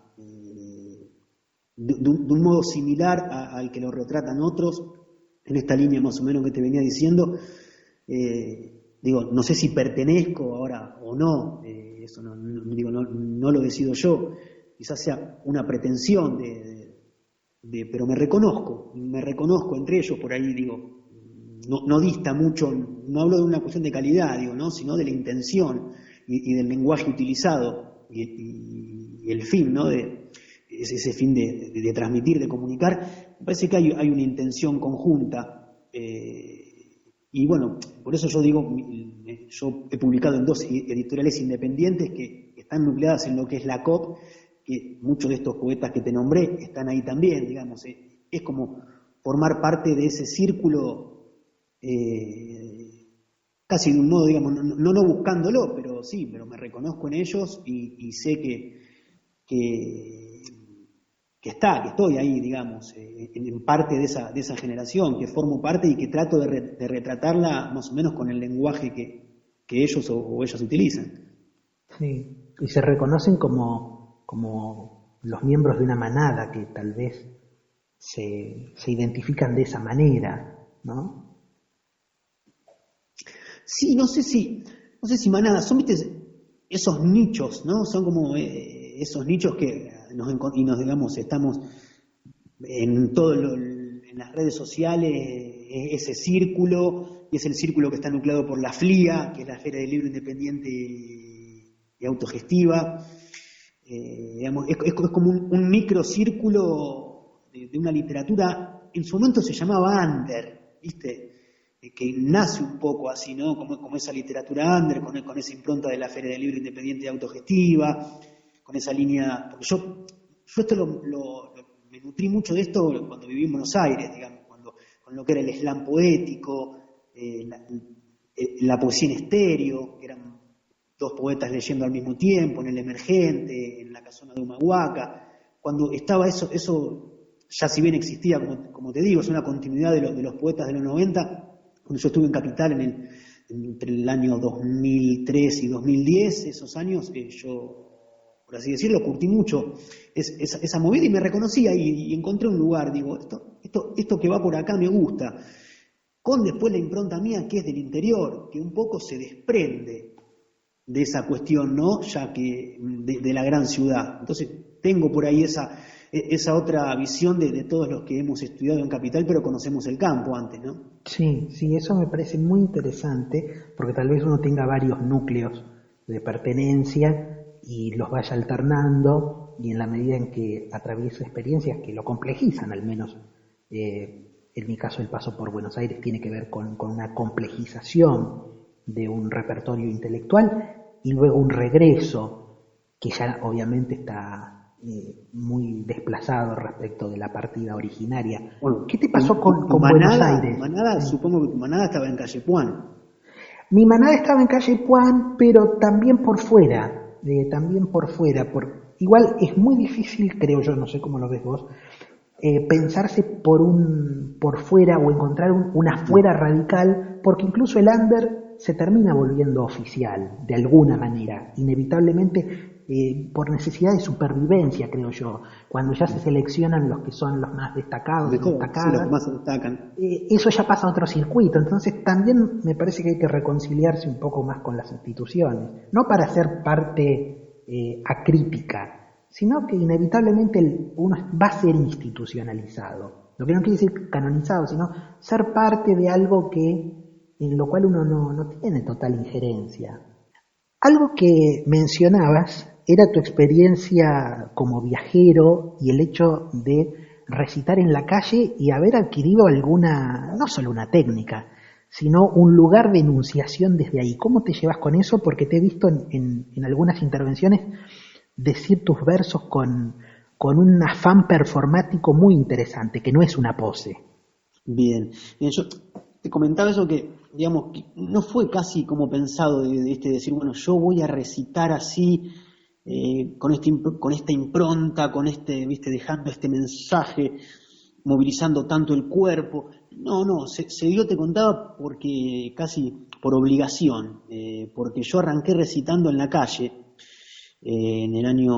de un modo similar al que lo retratan otros, en esta línea más o menos que te venía diciendo. Digo, no sé si pertenezco ahora o no, eso no lo decido yo, quizás sea una pretensión pero me reconozco entre ellos. Por ahí, digo, no dista mucho, no hablo de una cuestión de calidad, digo, ¿no? Sino de la intención y del lenguaje utilizado y el fin, ¿no? Ese fin de transmitir, de comunicar. Me parece que hay una intención conjunta, y bueno, por eso yo digo, yo he publicado en 2 editoriales independientes que están nucleadas en lo que es la COP, que muchos de estos poetas que te nombré están ahí también, digamos. Es como formar parte de ese círculo, casi de un modo, digamos, no buscándolo, pero sí, pero me reconozco en ellos y sé que estoy ahí, digamos, en parte de esa generación, que formo parte y que trato de retratarla más o menos con el lenguaje que ellos o ellas utilizan. Sí, y se reconocen como los miembros de una manada que tal vez se identifican de esa manera, ¿no? Sí, no sé si manada, son, viste, esos nichos, ¿no? Son como esos nichos que digamos, estamos en en las redes sociales, ese círculo, y es el círculo que está nucleado por la FLIA, que es la Feria del Libro Independiente y Autogestiva. Digamos, es como un microcírculo de una literatura, en su momento se llamaba under, ¿viste? Que nace un poco así, ¿no? Como esa literatura under, con esa impronta de la Feria del Libro Independiente y Autogestiva, con esa línea, porque yo esto me nutrí mucho de esto cuando viví en Buenos Aires, digamos, con lo que era el slam poético, la poesía en estéreo, que eran 2 poetas leyendo al mismo tiempo, en El Emergente, en La Casona de Humahuaca. Cuando estaba eso ya, si bien existía, como te digo, es una continuidad de los poetas de los 90, cuando yo estuve en Capital entre el año 2003 y 2010, esos años, yo, por así decirlo, curtí mucho esa movida y me reconocí ahí y encontré un lugar. Digo, esto que va por acá me gusta, con después la impronta mía que es del interior, que un poco se desprende de esa cuestión, ¿no? Ya que de la gran ciudad. Entonces tengo por ahí esa otra visión de todos los que hemos estudiado en Capital, pero conocemos el campo antes, ¿no? Sí, eso me parece muy interesante, porque tal vez uno tenga varios núcleos de pertenencia y los vaya alternando, y en la medida en que atraviesa experiencias que lo complejizan, al menos en mi caso el paso por Buenos Aires tiene que ver con una complejización de un repertorio intelectual y luego un regreso que ya obviamente está muy desplazado respecto de la partida originaria. Bueno, ¿qué te pasó con Manada, Buenos Aires? Manada, supongo que tu manada estaba en Calle Puan. Mi manada estaba en Calle Puan, pero también por fuera, igual es muy difícil, creo yo, no sé cómo lo ves vos, pensarse por fuera o encontrar una fuera radical, porque incluso el under se termina volviendo oficial, de alguna manera, inevitablemente, por necesidad de supervivencia, creo yo, cuando ya se seleccionan los que son los más destacados, destacadas, sí, los que más se destacan. Eso ya pasa a otro circuito. Entonces también me parece que hay que reconciliarse un poco más con las instituciones, no para ser parte acrítica, sino que inevitablemente uno va a ser institucionalizado, lo que no quiere decir canonizado, sino ser parte de algo en lo cual uno no tiene total injerencia. Algo que mencionabas era tu experiencia como viajero y el hecho de recitar en la calle y haber adquirido alguna, no solo una técnica, sino un lugar de enunciación desde ahí. ¿Cómo te llevas con eso? Porque te he visto en algunas intervenciones decir tus versos con un afán performático muy interesante, que no es una pose. Bien, yo te comentaba eso que, digamos, que no fue casi como pensado de decir, bueno, yo voy a recitar así, con esta impronta, con viste, dejando este mensaje, movilizando tanto el cuerpo. No, se dio, te contaba, porque casi por obligación, porque yo arranqué recitando en la calle, en el año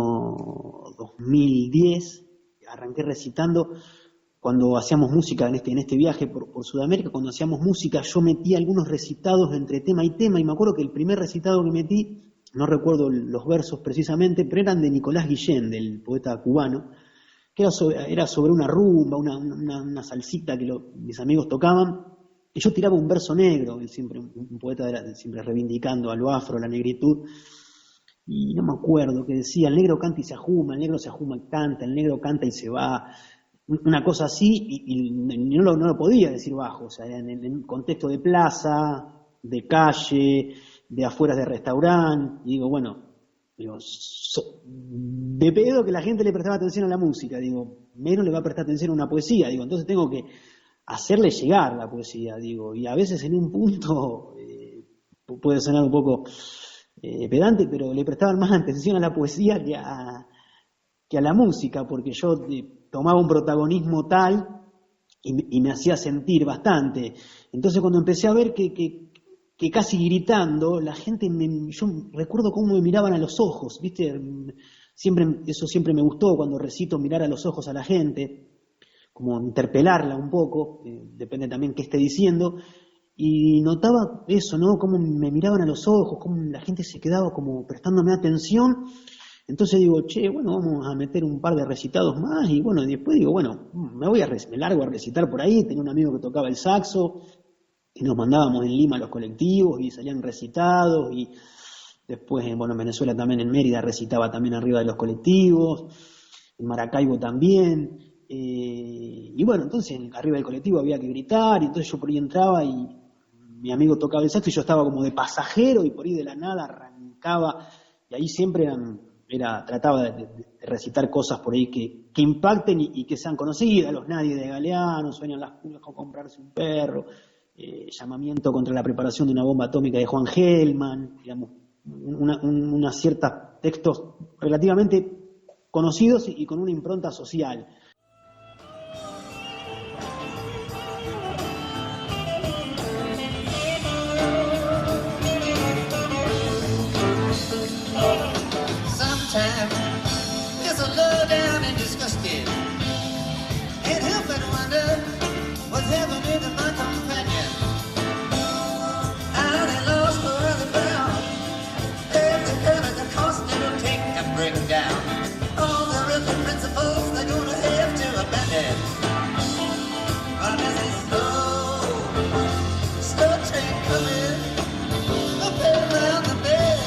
2010, arranqué recitando. Cuando hacíamos música en este viaje por Sudamérica, cuando hacíamos música, yo metí algunos recitados entre tema y tema, y me acuerdo que el primer recitado que metí, no recuerdo los versos precisamente, pero eran de Nicolás Guillén, del poeta cubano, que era sobre una rumba, una salsita que mis amigos tocaban, y yo tiraba un verso negro, él siempre, un poeta era siempre reivindicando a lo afro, a la negritud, y no me acuerdo, que decía, el negro canta y se ajuma, el negro se ajuma y canta, el negro canta y se va. Una cosa así, y no lo podía decir bajo, o sea, en un contexto de plaza, de calle, de afueras de restaurante, y digo, bueno, de pedo que la gente le prestaba atención a la música, digo, menos le va a prestar atención a una poesía, digo, entonces tengo que hacerle llegar la poesía, digo, y a veces en un punto, puede sonar un poco pedante, pero le prestaban más atención a la poesía que a la música, porque yo tomaba un protagonismo tal y me hacía sentir bastante. Entonces cuando empecé a ver que casi gritando, la gente, yo recuerdo cómo me miraban a los ojos, ¿viste? Eso siempre me gustó, cuando recito, mirar a los ojos a la gente, como interpelarla un poco, depende también qué esté diciendo, y notaba eso, ¿no? Cómo me miraban a los ojos, cómo la gente se quedaba como prestándome atención. Entonces digo, bueno, vamos a meter un par de recitados más, y bueno, después digo, bueno, me largo a recitar por ahí. Tenía un amigo que tocaba el saxo, y nos mandábamos en Lima a los colectivos, y salían recitados, y después, bueno, en Venezuela también, en Mérida, recitaba también arriba de los colectivos, en Maracaibo también, y bueno, entonces arriba del colectivo había que gritar, y entonces yo por ahí entraba, y mi amigo tocaba el saxo, y yo estaba como de pasajero, y por ahí de la nada arrancaba, y ahí siempre trataba de recitar cosas por ahí que impacten y que sean conocidas, Los Nadie de Galeano, Sueñan las pulgas con comprarse un perro, Llamamiento contra la preparación de una bomba atómica de Juan Gelman, digamos, unas ciertos textos relativamente conocidos y con una impronta social. There's a low down and disgusted. Can't help but wonder what's happening to my companion. Out and lost for the ground. There's a kind of the cost it'll take to break down. All the earthly principles they're gonna have to abandon. But as a slow train coming up and around the bend.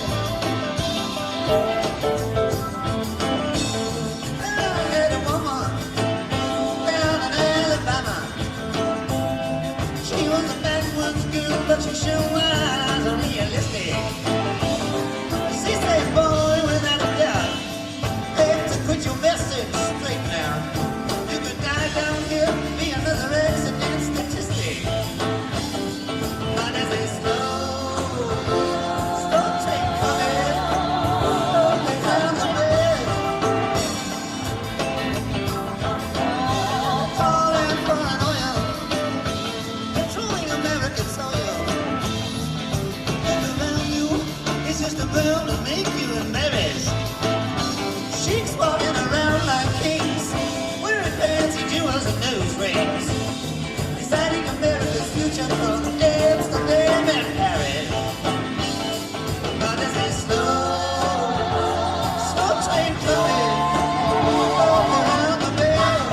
But she sure was realistic. She said, boy, without a doubt, have to quit your message straight now. You could die down here, be another accident statistic. But as a slow train coming around the bend, calling for an oil, controlling American soil. It's just a pill to make you embarrassed. Sheiks walking around like kings, wearing fancy jewels and nose rings, deciding America's future from the dance to them and Paris. But as a slow train coming around the bend.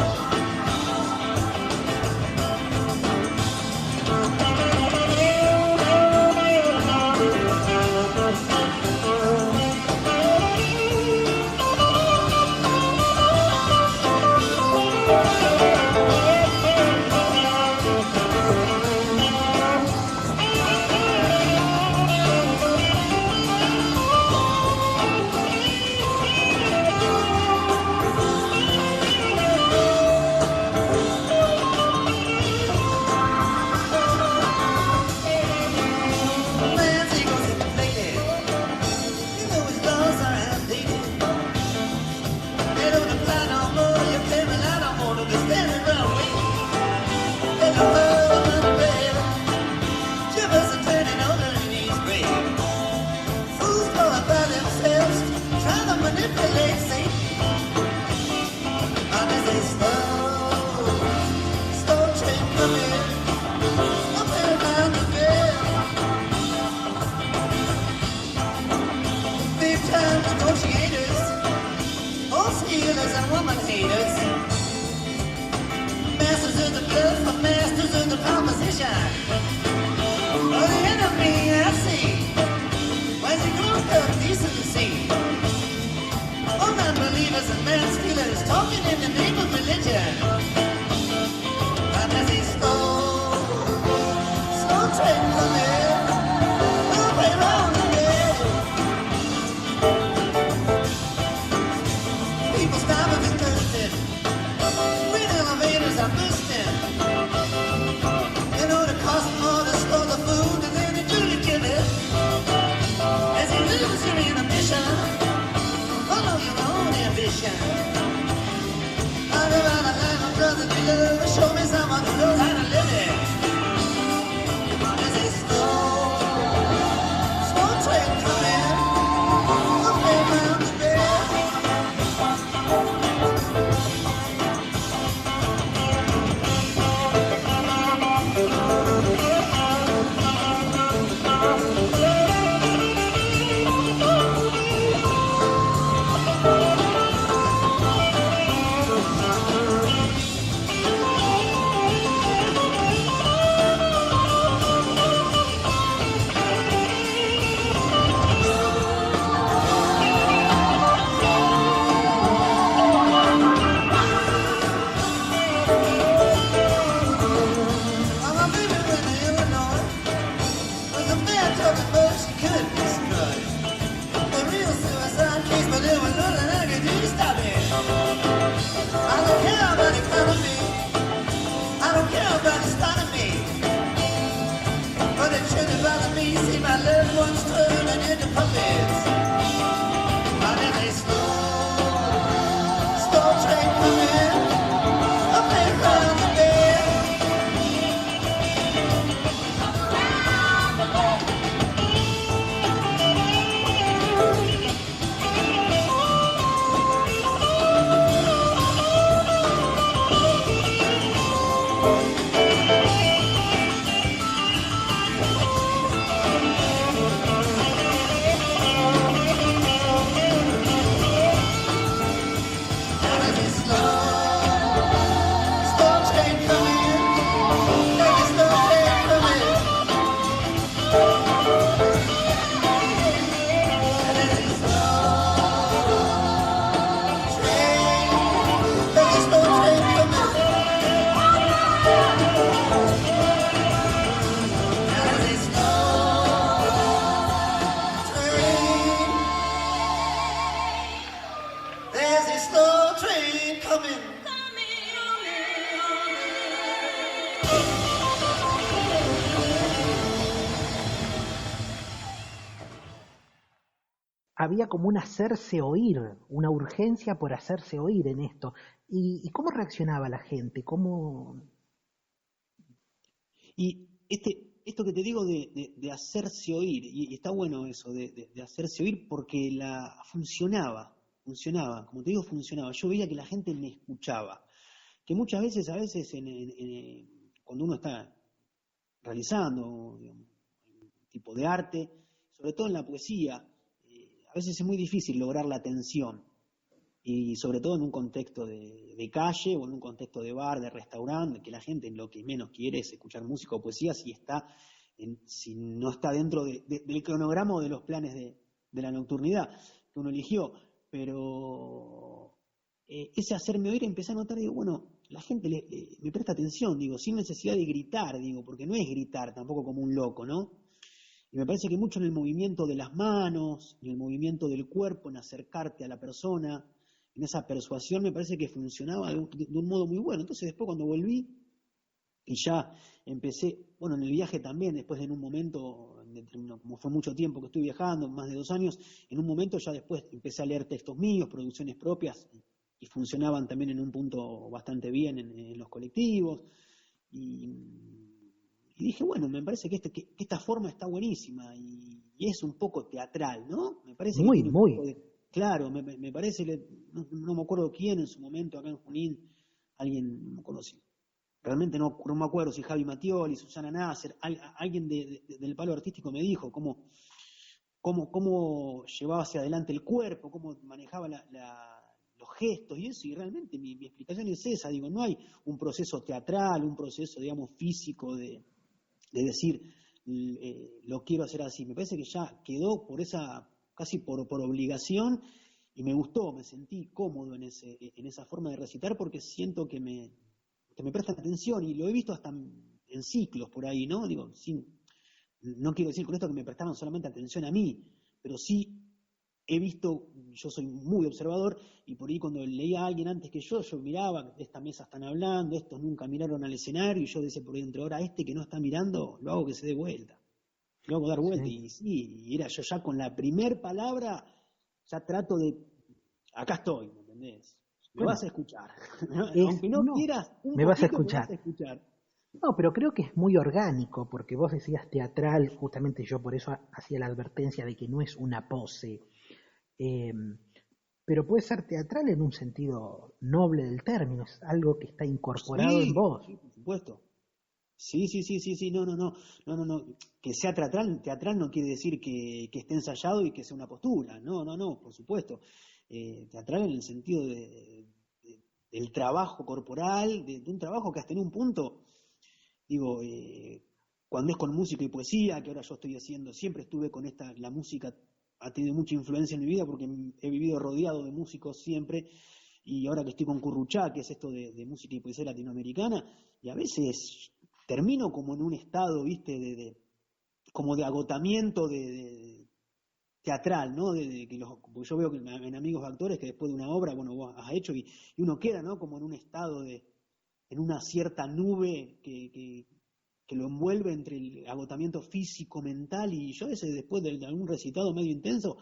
manipulate Satan. There's a slow train coming up and around the bend. Big time negotiators, horse healers and woman haters, masters of the bluff, masters of the proposition. Oh, the enemy I see, where's he grown up decency? Oh, non-believers and man-stealers talking in the name of religion. And as he slow train coming, all the way around the bend. People starving and thirsting, green elevators are boosting. You know the cost more to store the food and then they do to give it. As you lose your inhibition, follow your own ambition. All around the land of brothers below, show me someone who knows how to live it. As a slow train coming, up and round the bend. My baby went to Illinois with a man talking but she couldn't destroy. The real suicide case, but there was nothing I could do to stop it. I don't care about the economy, I don't care about the economy. But it shouldn't bother me, see my loved ones turning into puppets. And then they slow train coming up and round the bend. There's a slow train coming. Había como un hacerse oír, una urgencia por hacerse oír en esto. ¿Y cómo reaccionaba la gente? ¿Cómo? Y esto que te digo de hacerse oír, y está bueno eso, de hacerse oír porque funcionaba, como te digo, funcionaba. Yo veía que la gente me escuchaba, que muchas veces, cuando uno está realizando, digamos, un tipo de arte, sobre todo en la poesía, a veces es muy difícil lograr la atención, y sobre todo en un contexto de calle o en un contexto de bar, de restaurante, que la gente lo que menos quiere es escuchar música o poesía si no está dentro del cronograma o de los planes de la nocturnidad que uno eligió. Pero ese hacerme oír, empecé a notar, digo, bueno, la gente me presta atención, digo, sin necesidad de gritar, digo, porque no es gritar tampoco como un loco, ¿no? Y me parece que mucho en el movimiento de las manos, en el movimiento del cuerpo, en acercarte a la persona, en esa persuasión, me parece que funcionaba de un modo muy bueno. Entonces después cuando volví y ya empecé, bueno, en el viaje también, después en un momento, como fue mucho tiempo que estoy viajando, más de 2 años, en un momento ya después empecé a leer textos míos, producciones propias, y funcionaban también en un punto bastante bien en los colectivos. Y dije, bueno, me parece que esta forma está buenísima y es un poco teatral, ¿no? Me parece que Muy, tiene un muy. poco de... claro, me parece, no me acuerdo quién en su momento acá en Junín, alguien, no me acuerdo si, realmente no me acuerdo si Javi Mattioli, Susana Nasser, alguien del palo artístico me dijo cómo llevaba hacia adelante el cuerpo, cómo manejaba los gestos y eso, y realmente mi explicación es esa, digo, no hay un proceso teatral, un proceso, digamos, físico de decir, lo quiero hacer así, me parece que ya quedó por esa, casi por obligación, y me gustó, me sentí cómodo en esa forma de recitar porque siento que me prestan atención, y lo he visto hasta en ciclos por ahí, ¿no? Digo, no quiero decir con esto que me prestaban solamente atención a mí, pero sí he visto, yo soy muy observador, y por ahí cuando leía a alguien antes que yo miraba, de esta mesa están hablando, estos nunca miraron al escenario, y yo decía por dentro, ahora este que no está mirando, lo hago que se dé vuelta, lo hago dar vuelta, Sí. y sí, y era yo ya con la primer palabra, ya trato de, acá estoy, ¿me entendés? Me Bueno, vas a escuchar, aunque no no, quieras, un me vas a poquito me vas escuchar. a escuchar. No, pero creo que es muy orgánico, porque vos decías teatral, justamente yo por eso hacía la advertencia de que no es una pose, eh, pero puede ser teatral en un sentido noble del término, es algo que está incorporado en Sí, vos. sí, por supuesto. Sí, sí, sí, sí, sí, no, que sea teatral no quiere decir que esté ensayado y que sea una postura, no, por supuesto. Teatral en el sentido del trabajo corporal, de un trabajo que hasta en un punto, digo, cuando es con música y poesía, que ahora yo estoy haciendo, siempre estuve con la música ha tenido mucha influencia en mi vida porque he vivido rodeado de músicos siempre, y ahora que estoy con Curruchá, que es esto de música y poesía latinoamericana, y a veces termino como en un estado, viste, como de agotamiento teatral, ¿no? Porque yo veo que en amigos actores que después de una obra, bueno, vos has hecho, y uno queda, ¿no? Como en un estado en una cierta nube que lo envuelve entre el agotamiento físico, mental, y yo a veces después de algún recitado medio intenso,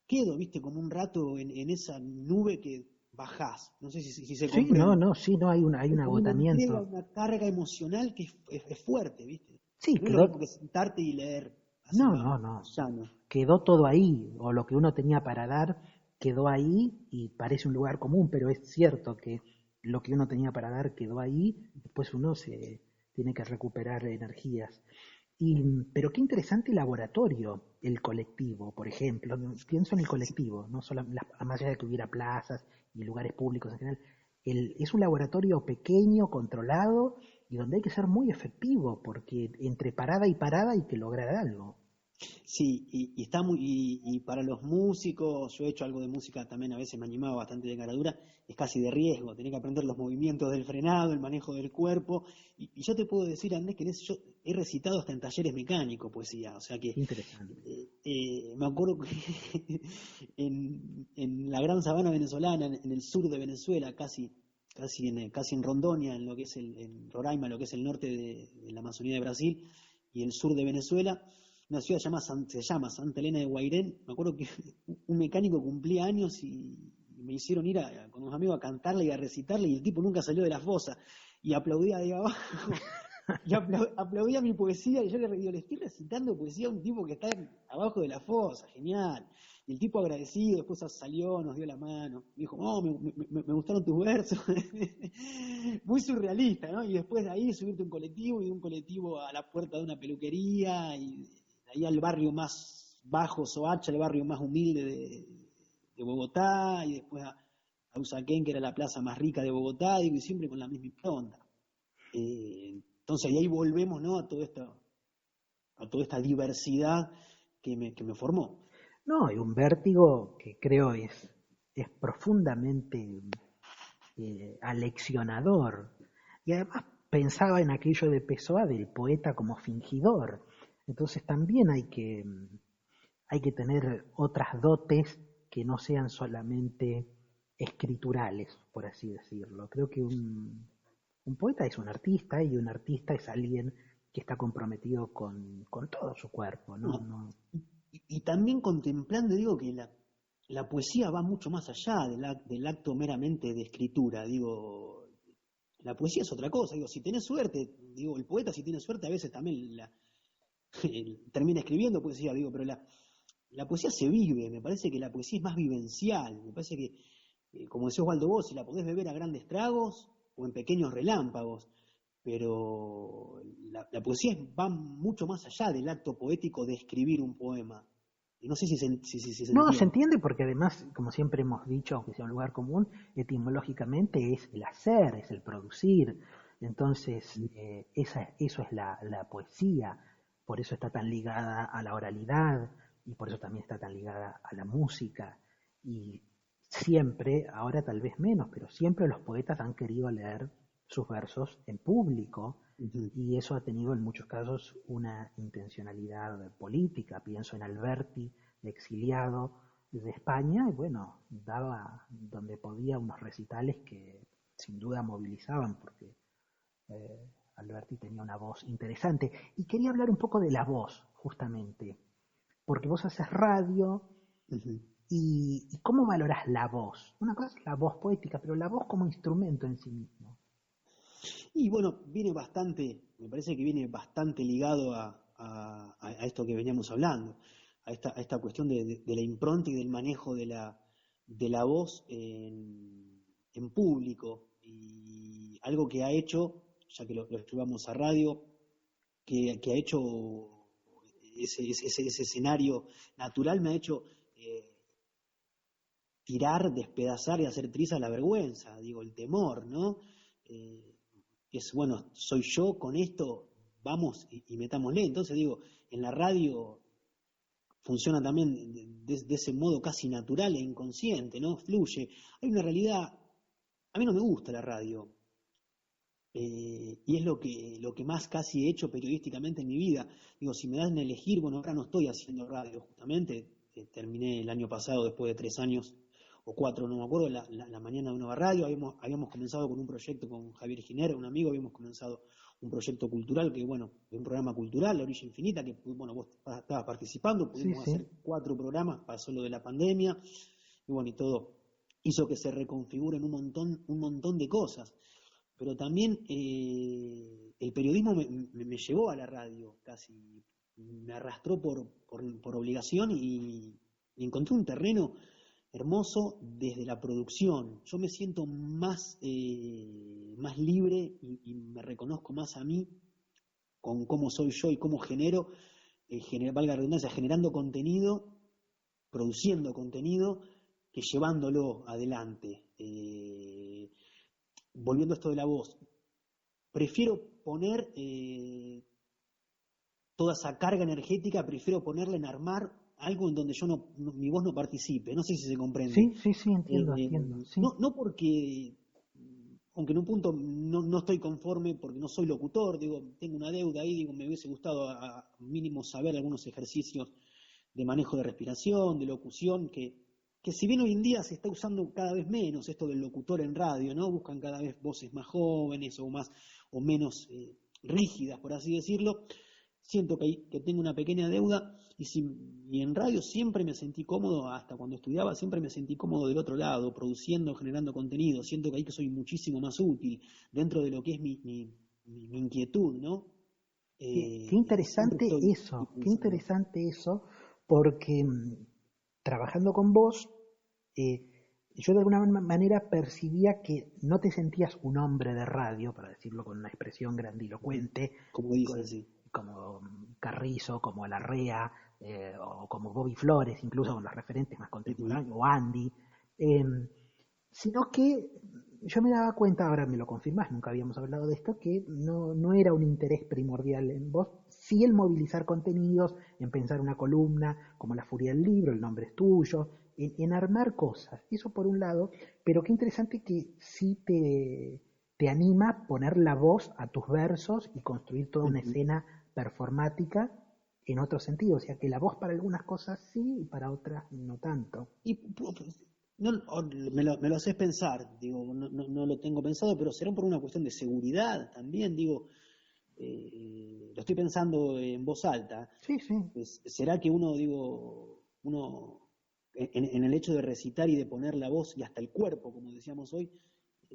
quedo, viste, como un rato en esa nube que bajás, no sé si se Sí, no, comprende. no, sí, no, hay un Es como una entrega, agotamiento. una carga emocional que es fuerte, viste. Sí, No es lo mismo que sentarte y leer así no, más no, no, llano. quedó todo ahí, o lo que uno tenía para dar quedó ahí y parece un lugar común, pero es cierto que lo que uno tenía para dar quedó ahí, después uno se tiene que recuperar energías. Pero qué interesante laboratorio el colectivo, por ejemplo. Pienso en el colectivo, no solo más allá de que hubiera plazas y lugares públicos en general. Es un laboratorio pequeño, controlado, y donde hay que ser muy efectivo, porque entre parada y parada hay que lograr algo. Sí, y está y para los músicos, yo he hecho algo de música también, a veces me animaba bastante de encaradura, es casi de riesgo, tenés que aprender los movimientos del frenado, el manejo del cuerpo, y yo te puedo decir, Andrés, que yo he recitado hasta en talleres mecánicos poesía, o sea que Qué interesante. me acuerdo que en la gran sabana venezolana, en el sur de Venezuela, casi en Rondonia, en lo que es en Roraima, lo que es el norte de la Amazonía de Brasil, y el sur de Venezuela, una ciudad se llama Santa Elena de Guairén. Me acuerdo que un mecánico cumplía años y me hicieron ir con unos amigos a cantarle y a recitarle, y el tipo nunca salió de la fosa y aplaudía de abajo y aplaudía mi poesía, y yo le digo, le estoy recitando poesía a un tipo que está abajo de la fosa, genial. Y el tipo agradecido, después salió, nos dio la mano, me dijo, oh, me gustaron tus versos. Muy surrealista, ¿no? Y después de ahí subirte a un colectivo, y de un colectivo a la puerta de una peluquería, y de ahí al barrio más bajo, Soacha, el barrio más humilde de Bogotá, y después a Usaquén, que era la plaza más rica de Bogotá, digo, y siempre con la misma impronta. Entonces, y ahí volvemos, ¿no? A toda esta diversidad que me formó. No, hay un vértigo que creo es profundamente aleccionador. Y además pensaba en aquello de Pessoa del poeta como fingidor. Entonces también hay que tener otras dotes que no sean solamente escriturales, por así decirlo. Creo que un poeta es un artista, y un artista es alguien que está comprometido con todo su cuerpo, ¿no? No, No, y también contemplando, digo, que la poesía va mucho más allá del acto meramente de escritura. Digo, la poesía es otra cosa. Digo, si tenés suerte, digo, el poeta si tiene suerte a veces también termina escribiendo poesía, digo, pero la poesía se vive, me parece que la poesía es más vivencial, me parece que, como decía Osvaldo vos, si la podés beber a grandes tragos o en pequeños relámpagos, pero la poesía va mucho más allá del acto poético de escribir un poema. Y no sé si se No, se entiende. entiende porque además, como siempre hemos dicho, aunque sea un lugar común, etimológicamente es el hacer, es el producir. Entonces, eso es la poesía, por eso está tan ligada a la oralidad y por eso también está tan ligada a la música. Y siempre, ahora tal vez menos, pero siempre los poetas han querido leer sus versos en público Ujú. y eso ha tenido en muchos casos una intencionalidad política. Pienso en Alberti, exiliado de España, y bueno, daba donde podía unos recitales que sin duda movilizaban, porque Alberti tenía una voz interesante. Y quería hablar un poco de la voz, justamente, porque vos haces radio, Ujú. y ¿cómo valoras la voz? Una cosa es la voz poética, pero la voz como instrumento en sí mismo. Y bueno, me parece que viene bastante ligado a esto que veníamos hablando, a esta cuestión de la impronta y del manejo de la voz en público. Y algo que ha hecho, ya que lo llevamos a radio, que ha hecho ese escenario natural, me ha hecho tirar, despedazar y hacer trizas la vergüenza, digo, el temor, ¿no? Eh, es, bueno, soy yo con esto, vamos y metámosle. Entonces digo, en la radio funciona también de ese modo casi natural e inconsciente, ¿no? Fluye. Hay una realidad, a mí no me gusta la radio, y es lo que más casi he hecho periodísticamente en mi vida. Digo, si me dan a elegir, bueno, ahora no estoy haciendo radio justamente, terminé el año pasado después de 3 años o 4, no me acuerdo, la mañana de Nueva Radio, habíamos comenzado con un proyecto con Javier Giner, un amigo, habíamos comenzado un proyecto cultural, que bueno, un programa cultural, La Orilla Infinita, que bueno, vos estabas participando, Sí, pudimos sí. hacer 4 programas, pasó lo de la pandemia, y bueno, y todo hizo que se reconfiguren un montón de cosas. Pero también el periodismo me llevó a la radio, casi me arrastró por obligación y encontré un terreno hermoso desde la producción. Yo me siento más libre y me reconozco más a mí con cómo soy yo y cómo genero, valga la redundancia, generando contenido, produciendo contenido, que llevándolo adelante. Volviendo a esto de la voz, prefiero poner toda esa carga energética, prefiero ponerla en armar algo en donde mi voz no participe. No sé si se comprende. Sí, sí, sí, entiendo, entiendo, sí. No porque, aunque en un punto no estoy conforme porque no soy locutor, digo, tengo una deuda ahí, digo, me hubiese gustado a mínimo saber algunos ejercicios de manejo de respiración, de locución, que si bien hoy en día se está usando cada vez menos esto del locutor en radio, ¿no? Buscan cada vez voces más jóvenes o menos rígidas, por así decirlo. Siento que tengo una pequeña deuda y en radio siempre me sentí cómodo, hasta cuando estudiaba siempre me sentí cómodo del otro lado, produciendo, generando contenido. Siento que ahí que soy muchísimo más útil dentro de lo que es mi inquietud, ¿no? Qué Siempre interesante estoy eso, qué pensando. interesante eso, porque trabajando con vos, eh, yo de alguna manera percibía que no te sentías un hombre de radio, para decirlo con una expresión grandilocuente, Como dicen, sí. como Carrizo, como Larrea, o como Bobby Flores, incluso con los referentes más contemporáneos, o Andy, eh, sino que yo me daba cuenta, ahora me lo confirmás, nunca habíamos hablado de esto, que no era un interés primordial en vos, sí el movilizar contenidos, en pensar una columna, como La Furia del Libro, El Nombre es Tuyo, en armar cosas, eso por un lado, pero qué interesante que sí te anima poner la voz a tus versos y construir toda una Ujú. escena performática en otro sentido, o sea que la voz para algunas cosas sí y para otras no tanto. Y me lo haces pensar, digo, no lo tengo pensado, pero será por una cuestión de seguridad también, digo, lo estoy pensando en voz alta. Sí, sí. ¿Será que uno en el hecho de recitar y de poner la voz y hasta el cuerpo, como decíamos hoy,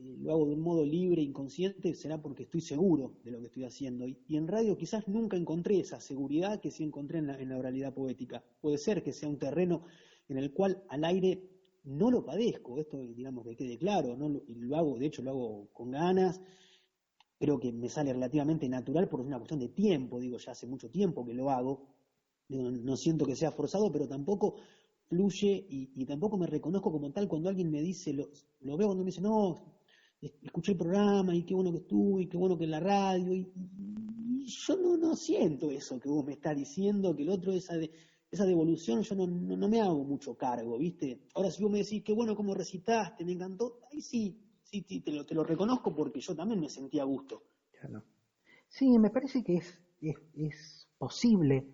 lo hago de un modo libre, inconsciente, será porque estoy seguro de lo que estoy haciendo. Y en radio quizás nunca encontré esa seguridad que sí encontré en la oralidad poética. Puede ser que sea un terreno en el cual al aire no lo padezco, esto digamos que quede claro, y lo hago, de hecho lo hago con ganas, creo que me sale relativamente natural por una cuestión de tiempo, digo, ya hace mucho tiempo que lo hago, digo, no siento que sea forzado, pero tampoco fluye y tampoco me reconozco como tal cuando alguien me dice, lo veo cuando me dice, no, escuché el programa y qué bueno que estuve, y qué bueno que en la radio, y yo no siento eso que vos me estás diciendo, que el otro, esa devolución, yo no me hago mucho cargo, ¿viste? Ahora si vos me decís, qué bueno cómo recitaste, me encantó, ahí sí, te lo reconozco porque yo también me sentía a gusto. Claro. Sí, me parece que es posible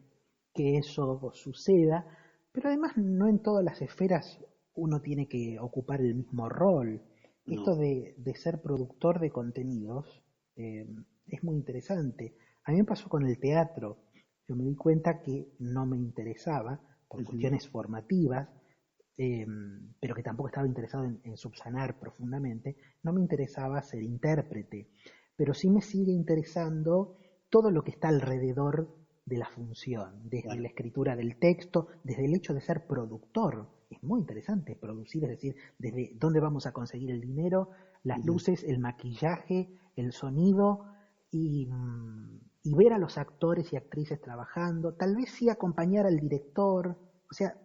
que eso suceda, pero además no en todas las esferas uno tiene que ocupar el mismo rol. Esto No. de ser productor de contenidos es muy interesante. A mí me pasó con el teatro. Yo me di cuenta que no me interesaba por Ujú. cuestiones formativas, eh, pero que tampoco estaba interesado en subsanar profundamente. No me interesaba ser intérprete, pero sí me sigue interesando todo lo que está alrededor de la función, desde la Claro. escritura del texto, desde el hecho de ser productor. Es muy interesante producir, es decir, desde dónde vamos a conseguir el dinero, las Ujú. luces, el maquillaje, el sonido y ver a los actores y actrices trabajando, tal vez sí acompañar al director, o sea,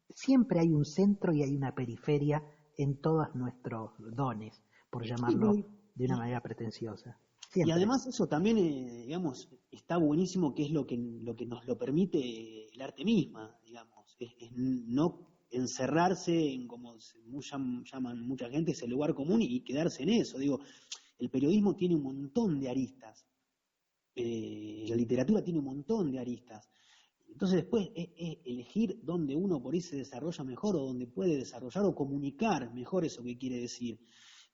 siempre hay un centro y hay una periferia en todos nuestros dones, por Sí, no, llamarlo de una manera pretenciosa. y Siempre. además eso también, digamos, está buenísimo, que es lo que nos lo permite el arte misma, digamos, es no encerrarse en, como llaman mucha gente, ese lugar común y quedarse en eso. Digo, el periodismo tiene un montón de aristas, la literatura tiene un montón de aristas. Entonces después es elegir dónde uno por ahí se desarrolla mejor o dónde puede desarrollar o comunicar mejor eso que quiere decir.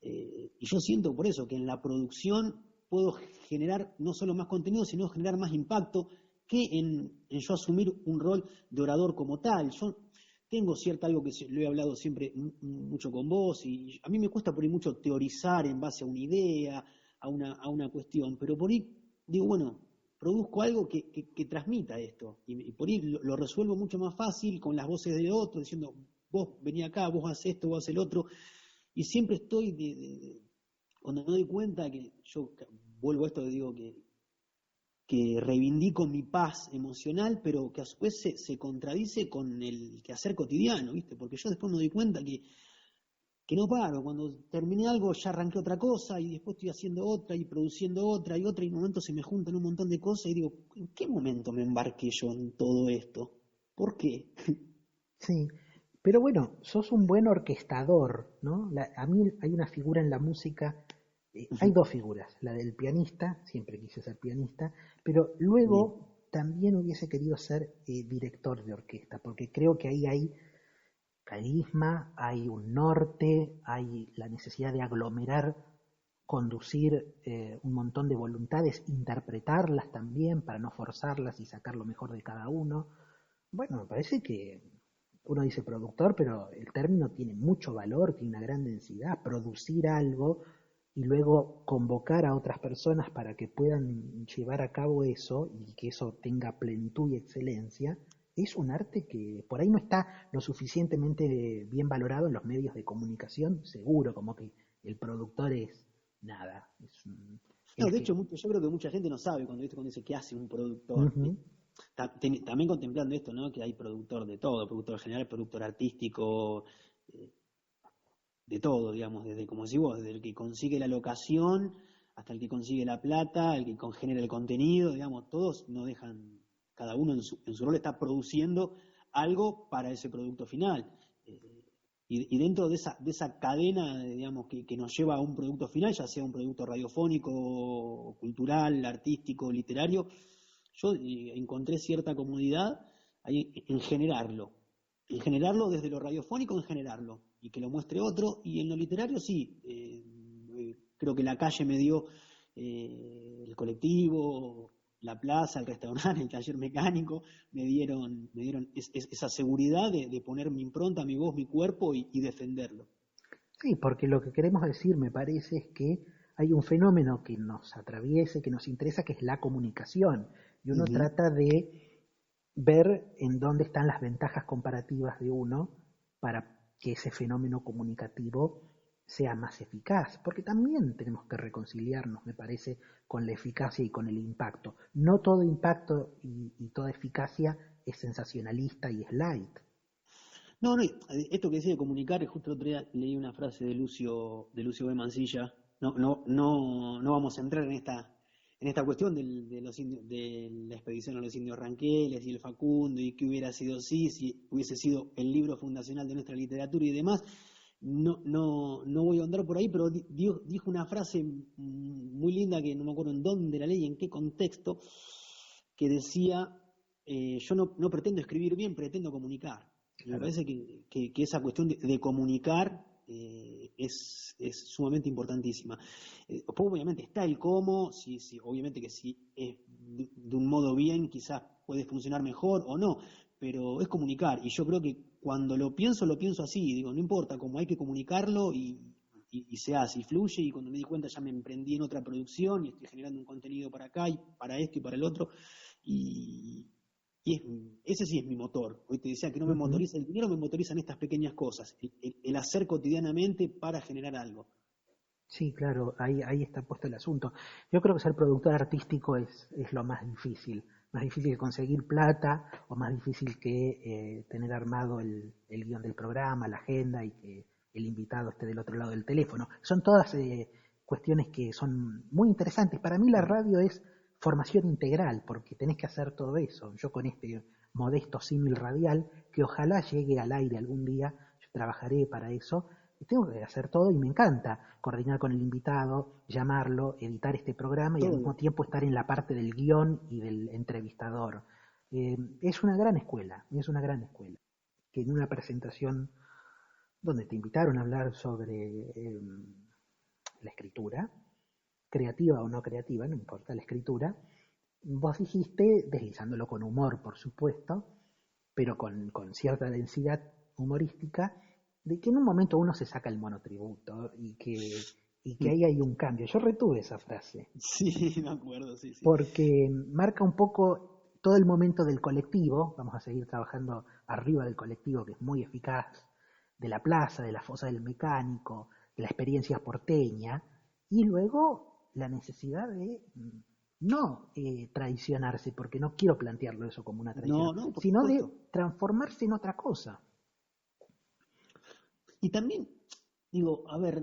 Y yo siento por eso que en la producción puedo generar no solo más contenido, sino generar más impacto que en yo asumir un rol de orador como tal. Yo tengo cierta algo que lo he hablado siempre mucho con vos, y a mí me cuesta por ahí mucho teorizar en base a una idea, a una cuestión, pero por ahí digo, bueno, produzco algo que transmita esto, y por ahí lo resuelvo mucho más fácil con las voces de otro, diciendo, vos vení acá, vos haces esto, vos haces el otro, y siempre estoy, cuando me doy cuenta que yo vuelvo a esto, digo que reivindico mi paz emocional, pero que a su vez se contradice con el quehacer cotidiano, ¿viste? Porque yo después me doy cuenta que no paro, cuando terminé algo ya arranqué otra cosa y después estoy haciendo otra y produciendo otra y en un momento se me juntan un montón de cosas y digo, ¿en qué momento me embarqué yo en todo esto? ¿Por qué? Sí, pero bueno, sos un buen orquestador, ¿no? A mí hay una figura en la música, hay dos figuras, la del pianista, siempre quise ser pianista, pero Sí, luego también hubiese querido ser director de orquesta, porque creo que ahí hay carisma, hay un norte, hay la necesidad de aglomerar, conducir un montón de voluntades, interpretarlas también para no forzarlas y sacar lo mejor de cada uno. Bueno, me parece que uno dice productor, pero el término tiene mucho valor, tiene una gran densidad. Producir algo y luego convocar a otras personas para que puedan llevar a cabo eso y que eso tenga plenitud y excelencia, es un arte que por ahí no está lo suficientemente bien valorado en los medios de comunicación, seguro, como que el productor es nada, es no, el de que... hecho, yo creo que mucha gente no sabe cuando dice qué hace un productor. Ujú, También contemplando esto, ¿no? Que hay productor de todo, productor general, productor artístico, eh, de todo, digamos, desde, como decís vos, desde el que consigue la locación hasta el que consigue la plata, el que genera el contenido, digamos, todos no dejan, cada uno en su rol está produciendo algo para ese producto final. Eh, y dentro de esa cadena, digamos, que nos lleva a un producto final, ya sea un producto radiofónico, cultural, artístico, literario, yo encontré cierta comodidad ahí en generarlo desde lo radiofónico, en generarlo, y que lo muestre otro, y en lo literario sí, creo que la calle me dio el colectivo, la plaza, el restaurante, el taller mecánico, me dieron esa seguridad de poner mi impronta, mi voz, mi cuerpo y defenderlo. Sí, porque lo que queremos decir, me parece, es que hay un fenómeno que nos atraviesa, que nos interesa, que es la comunicación. Y uno Ujú. trata de ver en dónde están las ventajas comparativas de uno para que ese fenómeno comunicativo sea más eficaz. Porque también tenemos que reconciliarnos, me parece, con la eficacia y con el impacto. No todo impacto y toda eficacia es sensacionalista y es light. No, no, esto que decía de comunicar, justo el otro día leí una frase de Lucio B. Mancilla. No vamos a entrar en esta cuestión de de la expedición a los indios Ranqueles y el Facundo y qué hubiera sido si hubiese sido el libro fundacional de nuestra literatura y demás. No voy a andar por ahí, pero dijo una frase muy linda que no me acuerdo en dónde la leí, en qué contexto, que decía, yo no pretendo escribir bien, pretendo comunicar. Y me Claro. parece que esa cuestión de comunicar es sumamente importantísima. Después, obviamente, está el cómo, obviamente que si es de un modo bien, quizás puede funcionar mejor o no, pero es comunicar. Y yo creo que cuando lo pienso así, digo, no importa, como hay que comunicarlo y se hace y fluye. Y cuando me di cuenta ya me emprendí en otra producción y estoy generando un contenido para acá y para esto y para el otro. Y, ese sí es mi motor. Hoy te decía que no me Ujú. motoriza el dinero, me motorizan estas pequeñas cosas, el hacer cotidianamente para generar algo. Sí, claro, ahí está puesto el asunto. Yo creo que ser productor artístico es lo más difícil que conseguir plata o más difícil que tener armado el guión del programa, la agenda y que el invitado esté del otro lado del teléfono. Son todas cuestiones que son muy interesantes. Para mí la Mm. radio es formación integral porque tenés que hacer todo eso. Yo con este modesto símil radial, que ojalá llegue al aire algún día, yo trabajaré para eso, y tengo que hacer todo y me encanta coordinar con el invitado, llamarlo, editar este programa y al mismo Todo. tiempo estar en la parte del guión y del entrevistador. Es una gran escuela, es una gran escuela. Que en una presentación donde te invitaron a hablar sobre la escritura, creativa o no creativa, no importa la escritura, vos dijiste, deslizándolo con humor, por supuesto, pero con cierta densidad humorística, de que en un momento uno se saca el monotributo y que ahí hay un cambio. Yo retuve esa frase, Sí, me acuerdo, sí, sí. porque marca un poco todo el momento del colectivo, vamos a seguir trabajando arriba del colectivo, que es muy eficaz, de la plaza, de la fosa del mecánico, de la experiencia porteña, y luego la necesidad de no traicionarse, porque no quiero plantearlo eso como una traición, No, no, por sino de supuesto. transformarse en otra cosa. Y también, digo, a ver,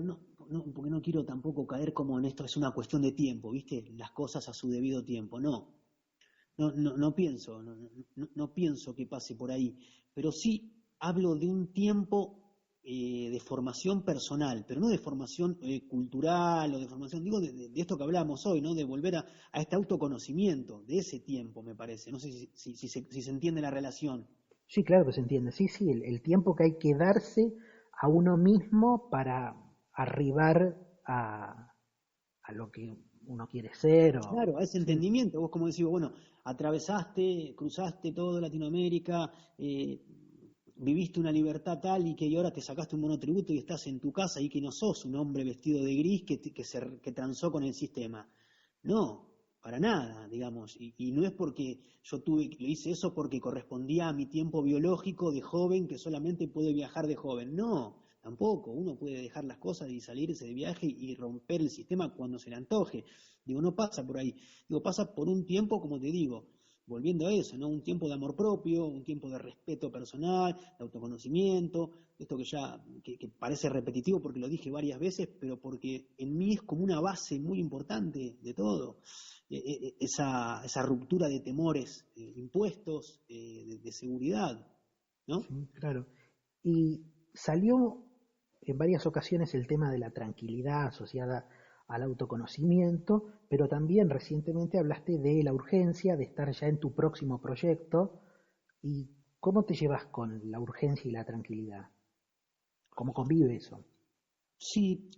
porque no quiero tampoco caer como en esto, es una cuestión de tiempo, ¿viste? Las cosas a su debido tiempo. No pienso que pase por ahí, pero sí hablo de un tiempo de formación personal, pero no de formación cultural o de formación, digo, de esto que hablamos hoy, ¿no? De volver a este autoconocimiento, de ese tiempo, me parece. No sé si se entiende la relación. Sí, claro que se entiende. Sí, sí, el tiempo que hay que darse a uno mismo para arribar a lo que uno quiere ser. Claro, a ese Sí, entendimiento, vos como decís, bueno, atravesaste, cruzaste toda Latinoamérica, viviste una libertad tal y que ahora te sacaste un monotributo y estás en tu casa y que no sos un hombre vestido de gris que transó con el sistema. No, para nada, digamos, y no es porque lo hice eso porque correspondía a mi tiempo biológico de joven que solamente puede viajar de joven. No, tampoco, uno puede dejar las cosas y salirse de viaje y romper el sistema cuando se le antoje. Digo, no pasa por ahí. Digo, pasa por un tiempo, como te digo, volviendo a eso, ¿no? Un tiempo de amor propio, un tiempo de respeto personal, de autoconocimiento, esto que parece repetitivo porque lo dije varias veces, pero porque en mí es como una base muy importante de todo. Esa ruptura de temores impuestos, de seguridad, ¿no? sí, claro. Y salió en varias ocasiones el tema de la tranquilidad asociada al autoconocimiento, pero también recientemente hablaste de la urgencia de estar ya en tu próximo proyecto. ¿Y cómo te llevas con la urgencia y la tranquilidad? ¿Cómo convive eso? Sí,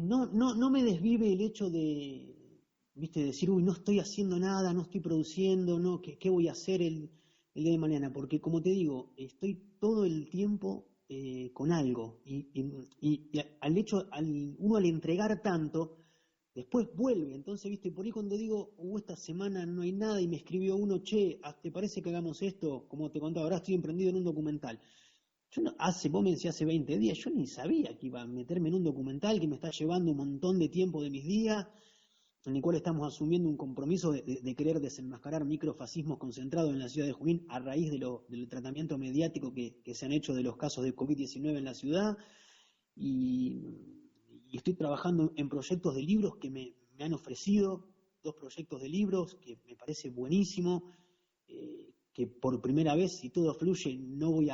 no me desvive el hecho viste, decir, uy, no estoy haciendo nada, no estoy produciendo, no, ¿qué voy a hacer el día de mañana? Porque como te digo, estoy todo el tiempo con algo. Y al hecho, uno al entregar tanto, después vuelve. Entonces, viste, por ahí cuando digo, esta semana no hay nada y me escribió uno, che, ¿te parece que hagamos esto? Como te contaba, ahora estoy emprendido en un documental. Yo no, vos me decías hace 20 días, yo ni sabía que iba a meterme en un documental que me está llevando un montón de tiempo de mis días, en el cual estamos asumiendo un compromiso de querer desenmascarar microfascismos concentrados en la ciudad de Junín a raíz del tratamiento mediático que se han hecho de los casos de COVID-19 en la ciudad. Y estoy trabajando en proyectos de libros que me han ofrecido, 2 proyectos de libros que me parece buenísimo, que por primera vez, si todo fluye, no voy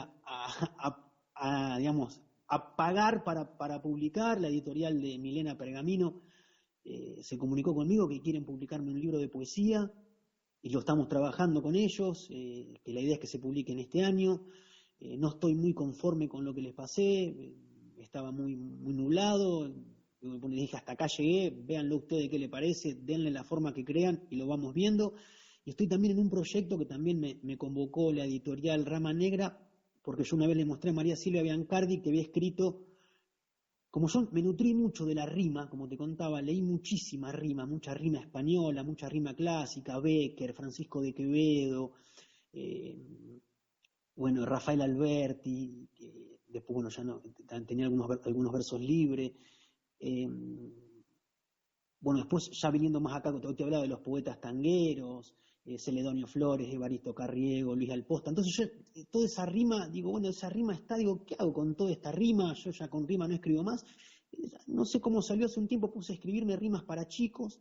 digamos, a pagar para publicar. La editorial de Milena Pergamino se comunicó conmigo que quieren publicarme un libro de poesía y lo estamos trabajando con ellos, que la idea es que se publique en este año. No estoy muy conforme con lo que les pasé, estaba muy nublado, les dije hasta acá llegué, véanlo ustedes qué le parece, denle la forma que crean y lo vamos viendo. Y estoy también en un proyecto que también me convocó la editorial Rama Negra, porque yo una vez le mostré a María Silvia Biancardi que había escrito, como yo me nutrí mucho de la rima, como te contaba, leí muchísima rima, mucha rima española, mucha rima clásica, Bécquer, Francisco de Quevedo, bueno, Rafael Alberti, después, bueno, ya no, tenía algunos versos libres. Bueno, después ya viniendo más acá, te hablaba de los poetas tangueros, Celedonio Flores, Evaristo Carriego, Luis Alposta. Entonces yo, toda esa rima, digo, bueno, esa rima está, digo, ¿qué hago con toda esta rima? Yo ya con rima no escribo más. No sé cómo salió, hace un tiempo puse a escribirme rimas para chicos,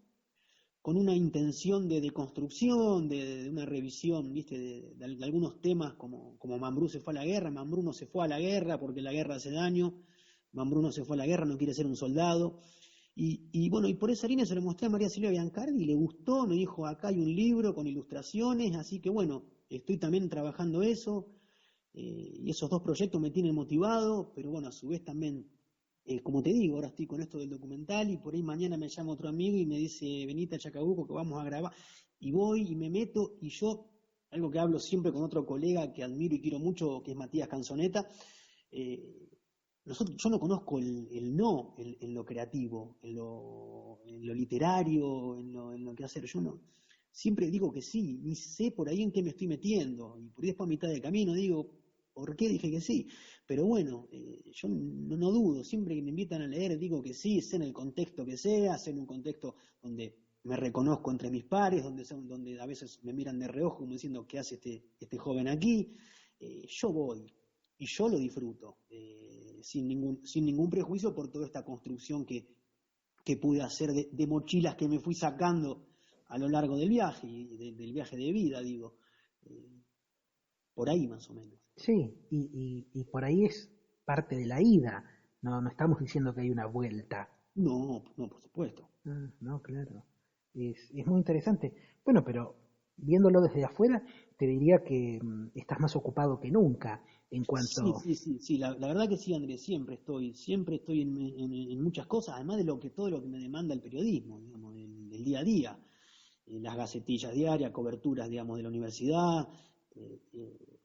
con una intención de deconstrucción, de una revisión, ¿viste? De algunos temas como Mambrú se fue a la guerra, Mambrú no se fue a la guerra porque la guerra hace daño, Mambrú no se fue a la guerra, no quiere ser un soldado. Y bueno, y por esa línea se lo mostré a María Silvia Biancardi y le gustó, me dijo, acá hay un libro con ilustraciones, así que bueno, estoy también trabajando eso, y esos 2 proyectos me tienen motivado, pero bueno, a su vez también, como te digo, ahora estoy con esto del documental y por ahí mañana me llama otro amigo y me dice, venite a Chacabuco que vamos a grabar, y voy y me meto, y yo, algo que hablo siempre con otro colega que admiro y quiero mucho, que es Matías Canzoneta, yo no conozco el no en lo creativo, en lo literario, en lo que hacer. Yo no, siempre digo que sí, ni sé por ahí en qué me estoy metiendo. Y por ahí después a mitad de camino digo, ¿por qué dije que sí? Pero bueno, yo no dudo, siempre que me invitan a leer digo que sí, sé en el contexto que sea, sé en un contexto donde me reconozco entre mis pares, donde a veces me miran de reojo como diciendo, ¿qué hace este joven aquí? Yo voy. Y yo lo disfruto, sin ningún prejuicio por toda esta construcción que pude hacer de mochilas que me fui sacando a lo largo del viaje, y del viaje de vida, digo, por ahí más o menos. Sí, y por ahí es parte de la ida, no estamos diciendo que hay una vuelta. No, por supuesto. No, claro, es muy interesante. Bueno, pero viéndolo desde afuera, te diría que estás más ocupado que nunca en cuanto... Sí, la verdad que sí, Andrés, siempre estoy en muchas cosas, además de todo lo que me demanda el periodismo, digamos, del día a día, las gacetillas diarias, coberturas, digamos, de la universidad,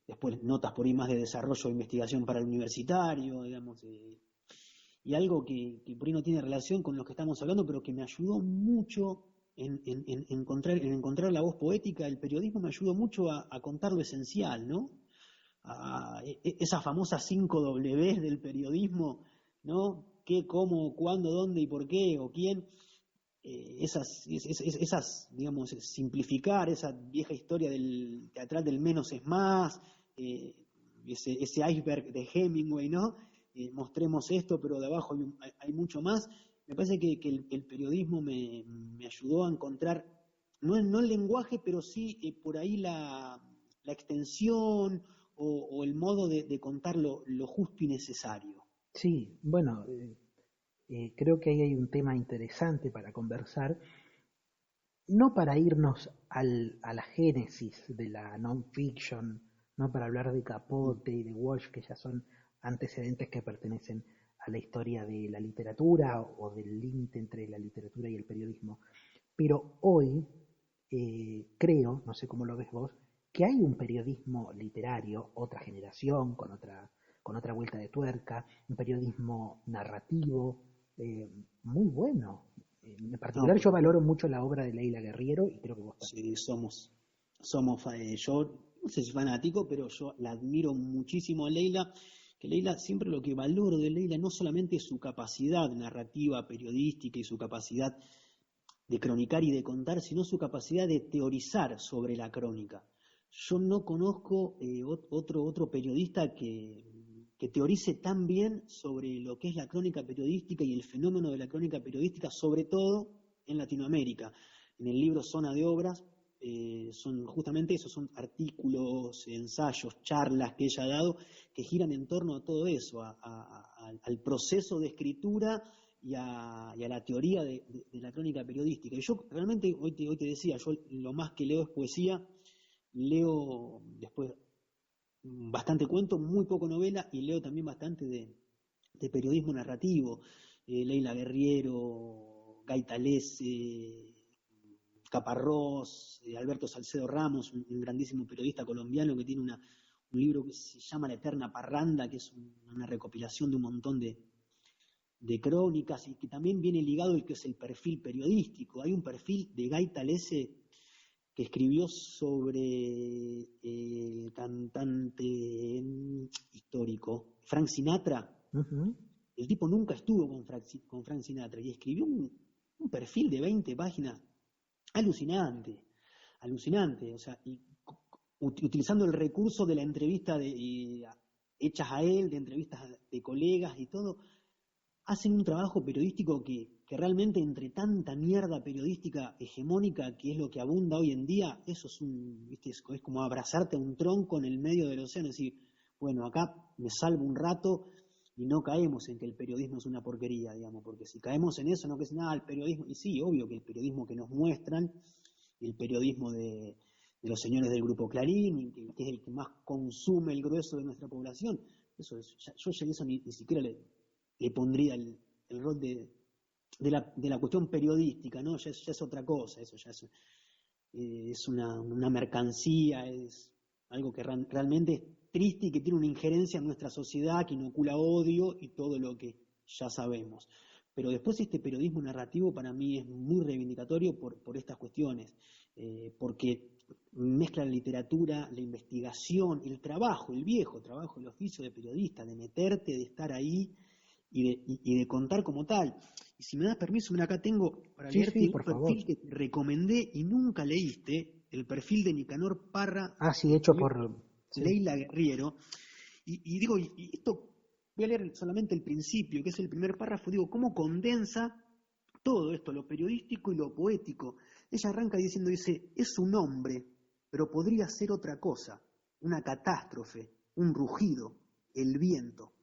después notas por ahí más de desarrollo de investigación para el universitario, digamos, y algo que por ahí no tiene relación con lo que estamos hablando, pero que me ayudó mucho en encontrar la voz poética. El periodismo me ayudó mucho a contar lo esencial, ¿no? Esas famosas 5 W del periodismo, ¿no? ¿Qué, cómo, cuándo, dónde y por qué, o quién? Esas, digamos, simplificar esa vieja historia del teatral del menos es más, ese iceberg de Hemingway, ¿no? Mostremos esto, pero de abajo hay mucho más. Me parece que el periodismo me ayudó a encontrar, no el lenguaje, pero sí por ahí la extensión o el modo de contar lo justo y necesario. Sí, bueno, creo que ahí hay un tema interesante para conversar, no para irnos a la génesis de la non-fiction, no para hablar de Capote y de Walsh, que ya son antecedentes que pertenecen a la historia de la literatura o del límite entre la literatura y el periodismo. Pero hoy no sé cómo lo ves vos, que hay un periodismo literario, otra generación, con otra con otra vuelta de tuerca, un periodismo narrativo, muy bueno. En particular yo valoro mucho la obra de Leila Guerriero y creo que vos también. Sí, yo no sé si fanático, pero yo la admiro muchísimo a Leila, que Leila, siempre lo que valoro de Leila no solamente es su capacidad narrativa, periodística y su capacidad de cronicar y de contar, sino su capacidad de teorizar sobre la crónica. Yo no conozco otro periodista que teorice tan bien sobre lo que es la crónica periodística y el fenómeno de la crónica periodística, sobre todo en Latinoamérica. En el libro Zona de Obras, son justamente eso, son artículos, ensayos, charlas que ella ha dado que giran en torno a todo eso, al proceso de escritura y a la teoría de la crónica periodística. Y yo realmente, hoy te decía, yo lo más que leo es poesía, leo después bastante cuento, muy poco novela, y leo también bastante de periodismo narrativo, Leila Guerriero, Gaitalese, Caparrós, Alberto Salcedo Ramos, un grandísimo periodista colombiano que tiene un libro que se llama La Eterna Parranda, que es una recopilación de un montón de crónicas, y que también viene ligado el que es el perfil periodístico. Hay un perfil de Gaitalese que escribió sobre el cantante histórico Frank Sinatra. Uh-huh. El tipo nunca estuvo con Frank Sinatra y escribió un perfil de 20 páginas alucinante, o sea, y utilizando el recurso de la entrevista hechas a él, de entrevistas de colegas y todo, hacen un trabajo periodístico que realmente, entre tanta mierda periodística hegemónica que es lo que abunda hoy en día, eso es como abrazarte a un tronco en el medio del océano y decir, bueno, acá me salvo un rato y no caemos en que el periodismo es una porquería, digamos, porque si caemos en eso, no que es nada, el periodismo, y sí, obvio que el periodismo que nos muestran, el periodismo de los señores del Grupo Clarín, que es el que más consume el grueso de nuestra población, yo eso ni siquiera le pondría el rol de la cuestión periodística, ¿no? Ya es otra cosa, eso ya es una mercancía, es algo que realmente es triste y que tiene una injerencia en nuestra sociedad, que inocula odio y todo lo que ya sabemos. Pero después este periodismo narrativo para mí es muy reivindicatorio por estas cuestiones, porque mezcla la literatura, la investigación, el trabajo, el viejo trabajo, el oficio de periodista, de meterte, de estar ahí y de contar como tal. Y si me das permiso, mira, acá tengo para leerte un perfil que te recomendé y nunca leíste, el perfil de Nicanor Parra. Sí, hecho por Leila Guerriero. Y digo, y esto voy a leer solamente el principio, que es el primer párrafo, digo, cómo condensa todo esto, lo periodístico y lo poético. Ella arranca dice, es un hombre, pero podría ser otra cosa, una catástrofe, un rugido, el viento.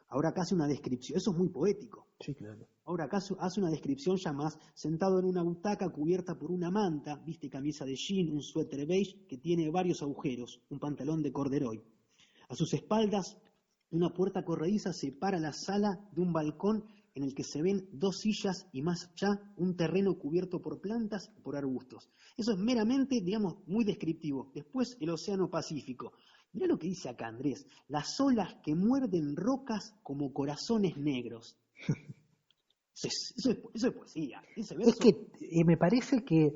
Ahora acá hace una descripción, eso es muy poético. Sí, claro. Ahora acá hace una descripción ya más, sentado en una butaca cubierta por una manta, viste camisa de jean, un suéter beige que tiene varios agujeros, un pantalón de corderoy. A sus espaldas, una puerta corrediza separa la sala de un balcón en el que se ven 2 sillas y más allá un terreno cubierto por plantas y por arbustos. Eso es meramente, digamos, muy descriptivo. Después el Océano Pacífico. Mirá lo que dice acá Andrés, las olas que muerden rocas como corazones negros. Eso es poesía. Ese verso... Es que me parece que,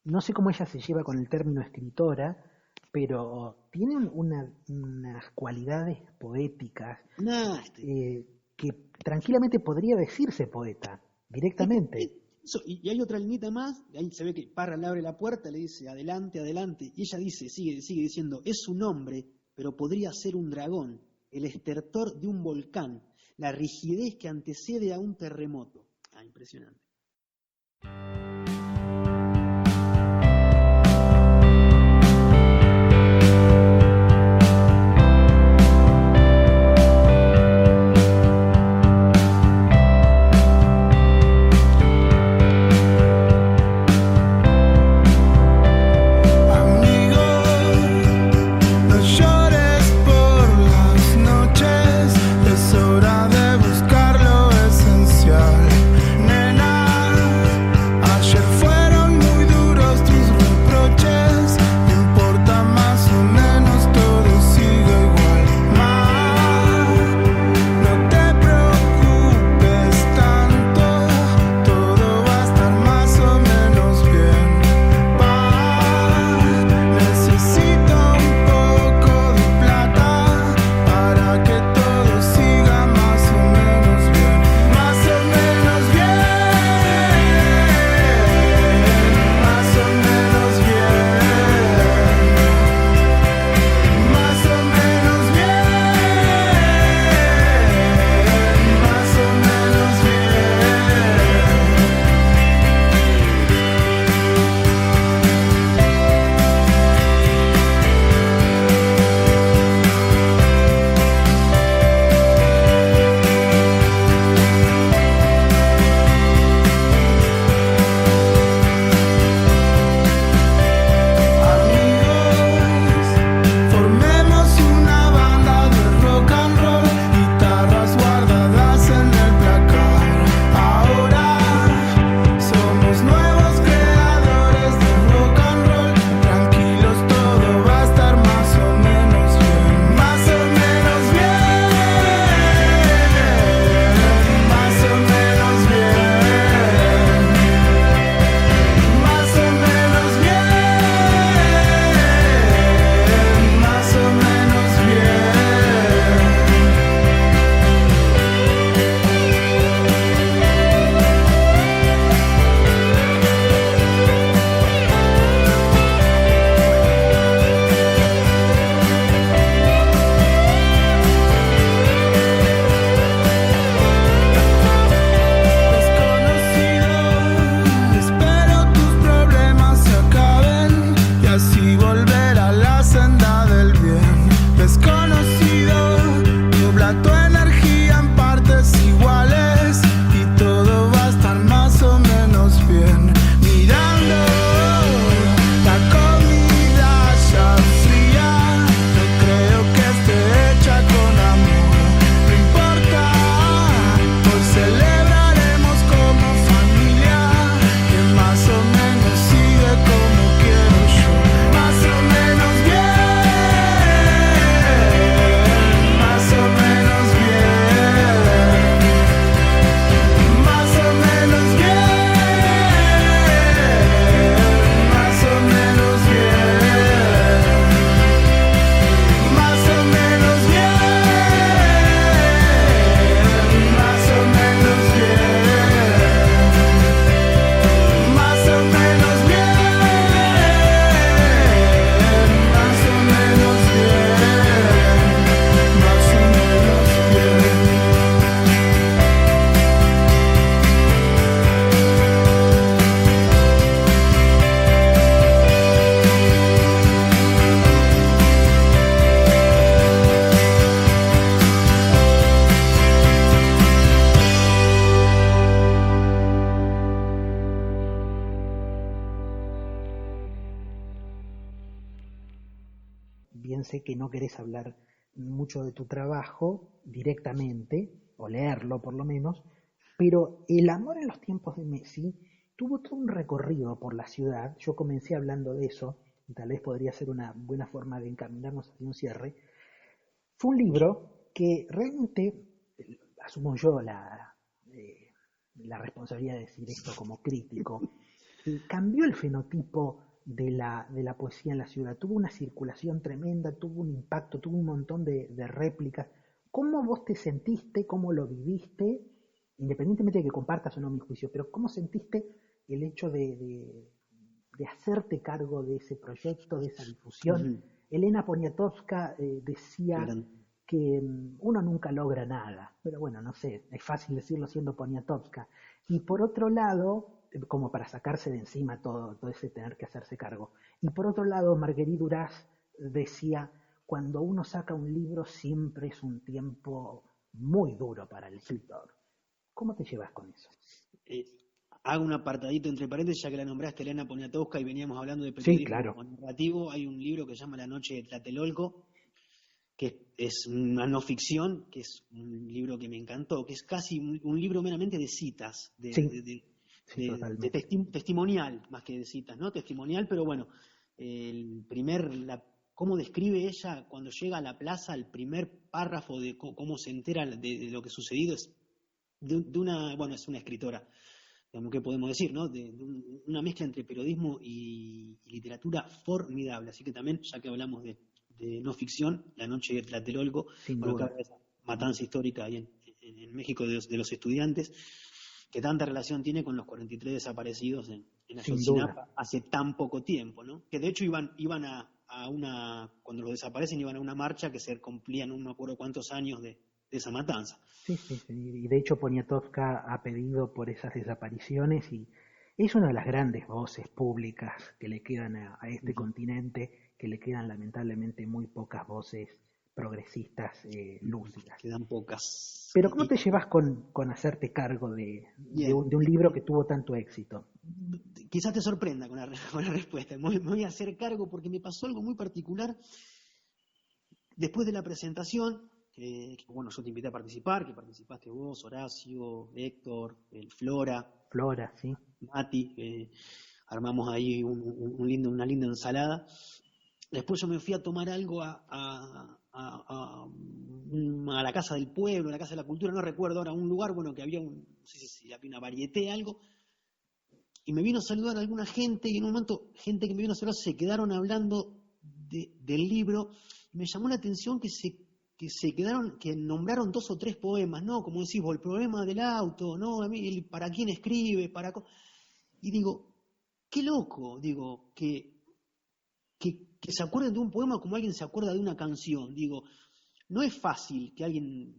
no sé cómo ella se lleva con el término escritora, pero tienen unas cualidades poéticas que tranquilamente podría decirse poeta, directamente. Y hay otra linita más, ahí se ve que Parra le abre la puerta, le dice adelante, adelante, y ella sigue diciendo, es un hombre, pero podría ser un dragón, el estertor de un volcán, la rigidez que antecede a un terremoto. Impresionante. Hora de buscar lo esencial, nena. sé que no querés hablar mucho de tu trabajo directamente, o leerlo por lo menos, pero el amor en los tiempos de Messi tuvo todo un recorrido por la ciudad. Yo comencé hablando de eso, y tal vez podría ser una buena forma de encaminarnos hacia un cierre. Fue un libro que realmente, asumo yo la responsabilidad de decir esto como crítico, cambió el fenotipo de la poesía en la ciudad. Tuvo una circulación tremenda, tuvo un impacto, tuvo un montón de réplicas. ¿Cómo vos te sentiste? ¿Cómo lo viviste? Independientemente de que compartas o no mi juicio, pero ¿cómo sentiste el hecho de hacerte cargo de ese proyecto, de esa difusión? Ujú. Elena Poniatowska decía Gran- que uno nunca logra nada, pero bueno, no sé, es fácil decirlo siendo Poniatowska. Y por otro lado, como para sacarse de encima todo ese tener que hacerse cargo. Y por otro lado, Marguerite Duras decía, cuando uno saca un libro siempre es un tiempo muy duro para el escritor. ¿Cómo te llevas con eso? eh, Hago un apartadito entre paréntesis, ya que la nombraste Elena Poniatowska y veníamos hablando de Sí, periodismo claro. narrativo. Hay un libro que se llama La noche de Tlatelolco, que es una no ficción, que es un libro que me encantó, que es casi un libro meramente de citas, Sí, sí, totalmente. testimonial, más que de citas, ¿no? Testimonial, pero bueno, cómo describe ella cuando llega a la plaza, el primer párrafo de cómo se entera de lo que ha sucedido es bueno, es una escritora, digamos, ¿qué podemos decir, no? Una mezcla entre periodismo y literatura formidable. Así que también, ya que hablamos de no ficción, La noche de Tlatelolco, Sin bueno, que duda, habla de esa matanza histórica ahí en México de los estudiantes, que tanta relación tiene con los 43 desaparecidos en sin duda. Ayotzinapa hace tan poco tiempo, ¿no? Que de hecho iban a una, cuando los desaparecen, iban a una marcha que se cumplían no me acuerdo cuántos años de esa matanza. Sí, sí, sí. Y de hecho Poniatowska ha pedido por esas desapariciones y es una de las grandes voces públicas que le quedan a este Ujú. continente, que le quedan lamentablemente muy pocas voces progresistas lúcidas. Quedan pocas. Pero ¿cómo te llevas con hacerte cargo Bien, de un libro que tuvo tanto éxito? quizás te sorprenda con con la respuesta. Me voy a hacer cargo porque me pasó algo muy particular. Después de la presentación, bueno, yo te invité a participar, que participaste vos, Horacio, Héctor, el Flora, Flora, ¿sí? Mati, armamos ahí una linda ensalada. Después yo me fui a tomar algo a la Casa del Pueblo, a la Casa de la Cultura, no recuerdo ahora, un lugar, bueno, que había no sé si había una varieté, algo, y me vino a saludar alguna gente, y en un momento, gente que me vino a saludar se quedaron hablando del libro, y me llamó la atención que se quedaron, que nombraron 2 o 3 poemas, ¿no? Como decís vos, el problema del auto, ¿no? A mí, para quién escribe, y digo, qué loco, digo, que se acuerden de un poema como alguien se acuerda de una canción. Digo, no es fácil que alguien,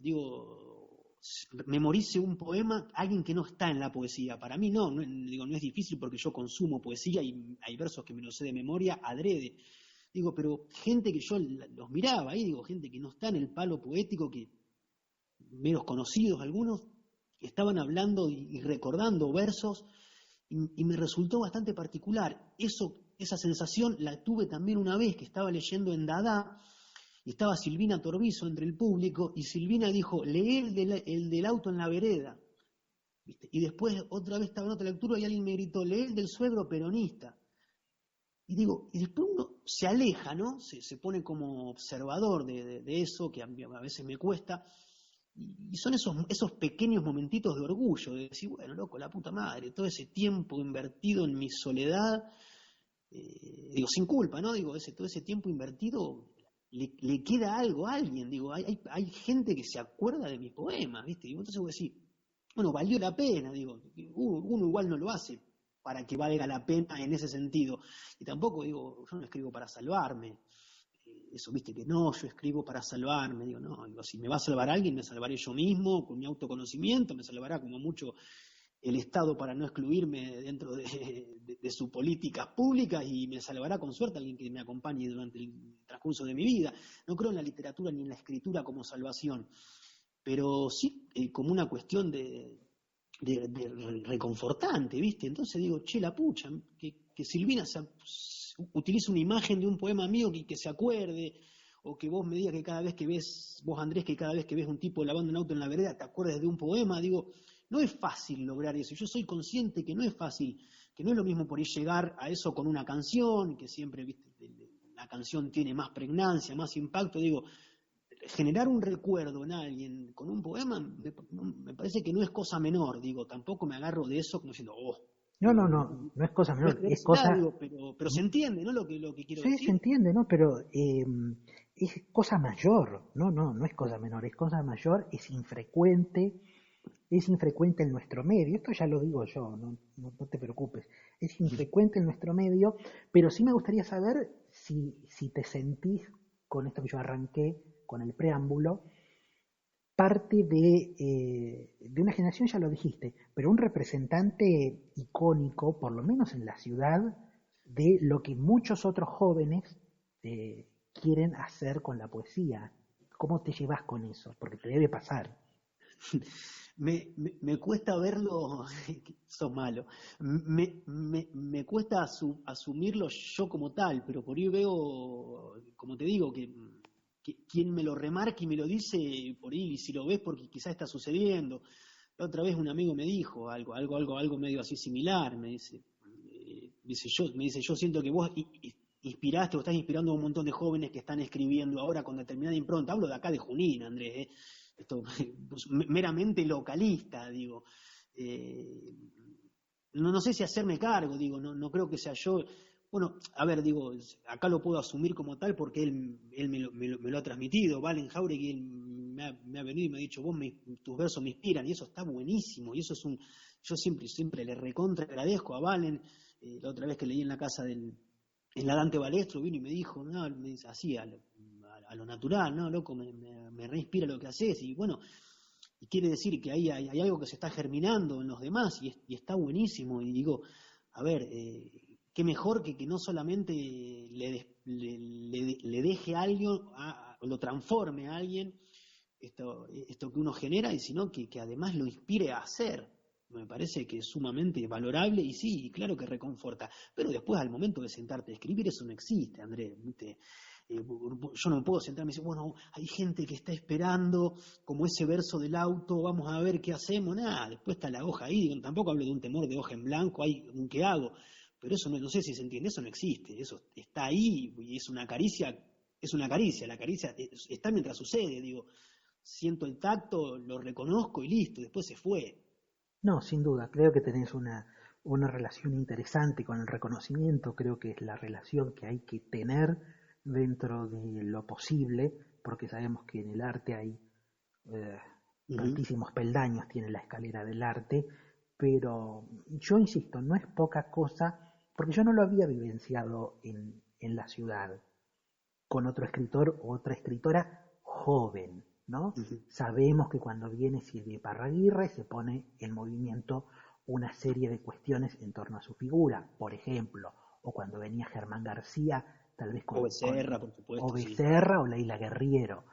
memorice un poema, alguien que no está en la poesía. Para mí digo, no es difícil porque yo consumo poesía y hay versos que me los sé de memoria adrede. Digo, pero gente que yo los miraba ahí, digo, gente que no está en el palo poético, que menos conocidos algunos, estaban hablando y recordando versos y me resultó bastante particular. Esa sensación la tuve también una vez que estaba leyendo en Dada y estaba Silvina Torbizo entre el público y Silvina dijo, lee el del auto en la vereda. ¿Viste? Y después otra vez estaba en otra lectura y alguien me gritó, lee el del suegro peronista. Y digo, y después uno se aleja, ¿no? Se pone como observador de eso, que a veces me cuesta. Y son esos pequeños momentitos de orgullo, de decir, bueno, loco, la puta madre, todo ese tiempo invertido en mi soledad, digo, sin culpa, ¿no? Digo, todo ese tiempo invertido, le queda algo a alguien, digo, hay gente que se acuerda de mis poemas, ¿viste? Y entonces voy a decir, bueno, valió la pena, digo, uno igual no lo hace para que valga la pena en ese sentido. Y tampoco digo, yo no escribo para salvarme, eso, viste, que no, yo escribo para salvarme, digo, no, digo, si me va a salvar alguien, me salvaré yo mismo, con mi autoconocimiento, me salvará como mucho el Estado para no excluirme dentro de sus políticas públicas y me salvará con suerte alguien que me acompañe durante el transcurso de mi vida. No creo en la literatura ni en la escritura como salvación, pero sí como una cuestión de reconfortante, ¿viste? Entonces digo, che, la pucha, que Silvina utilice una imagen de un poema mío que se acuerde, o que vos me digas que cada vez que ves, vos Andrés, que cada vez que ves un tipo lavando un auto en la vereda te acuerdes de un poema, digo, no es fácil lograr eso. Yo soy consciente que no es fácil, que no es lo mismo por ahí llegar a eso con una canción, que siempre, viste, la canción tiene más pregnancia, más impacto, digo, generar un recuerdo en alguien con un poema me parece que no es cosa menor, digo, tampoco me agarro de eso como diciendo, No, digo, no, no, no es cosa no es menor, es creerse cosa... nada, digo, pero se entiende, ¿no? Lo que quiero Sí, se decir. entiende, ¿no? Pero es cosa mayor, no, no, no es cosa menor, es cosa mayor, es infrecuente en nuestro medio, esto ya lo digo yo, no te preocupes, es infrecuente en nuestro medio, pero sí me gustaría saber si te sentís, con esto que yo arranqué, con el preámbulo, parte de una generación, ya lo dijiste, pero un representante icónico, por lo menos en la ciudad, de lo que muchos otros jóvenes quieren hacer con la poesía. ¿Cómo te llevas con eso? Porque te debe pasar. Me cuesta verlo, sos malo, me cuesta asumirlo yo como tal, pero por ahí veo, como te digo, que quien me lo remarque y me lo dice, por ahí, si lo ves porque quizás está sucediendo. La otra vez un amigo me dijo algo medio así similar, me dice, yo siento que vos inspiraste o estás inspirando a un montón de jóvenes que están escribiendo ahora con determinada impronta. Hablo de acá de Junín, Andrés, esto pues, meramente localista, digo. No sé si hacerme cargo, digo, no creo que sea yo. Bueno, a ver, digo, acá lo puedo asumir como tal porque él me lo ha transmitido. Valen Jauregui él me ha venido y me ha dicho, tus versos me inspiran, y eso está buenísimo, y eso es yo siempre le recontra agradezco a Valen. La otra vez que leí en la casa en la Dante Balestro, vino y me dijo, no, me dice, así, a lo natural, ¿no, loco? Me reinspira lo que haces, y bueno, y quiere decir que ahí hay algo que se está germinando en los demás, y está buenísimo, y digo, a ver, qué mejor que no solamente le deje a alguien, o lo transforme a alguien, esto que uno genera, y sino que además lo inspire a hacer. Me parece que es sumamente valorable y sí, y claro que reconforta. Pero después, al momento de sentarte a escribir, eso no existe, Andrés. ¿Viste? Yo no puedo sentarme y decir, bueno, hay gente que está esperando, como ese verso del auto, vamos a ver qué hacemos. Nada, después está la hoja ahí. Digo, tampoco hablo de un temor de hoja en blanco, hay un qué hago. Pero eso no sé si se entiende, eso no existe. Eso está ahí y es una caricia, la caricia está mientras sucede, digo. Siento el tacto, lo reconozco y listo, después se fue. No, sin duda, creo que tenés una relación interesante con el reconocimiento, creo que es la relación que hay que tener dentro de lo posible, porque sabemos que en el arte hay tantísimos peldaños, tiene la escalera del arte, pero yo insisto, no es poca cosa, porque yo no lo había vivenciado en la ciudad, con otro escritor o otra escritora joven, ¿no? Uh-huh. Sabemos que cuando viene Silvia Parraguirre se pone en movimiento una serie de cuestiones en torno a su figura, por ejemplo, o cuando venía Germán García, tal vez con Becerra, por supuesto. o Becerra sí. O Leila Guerriero,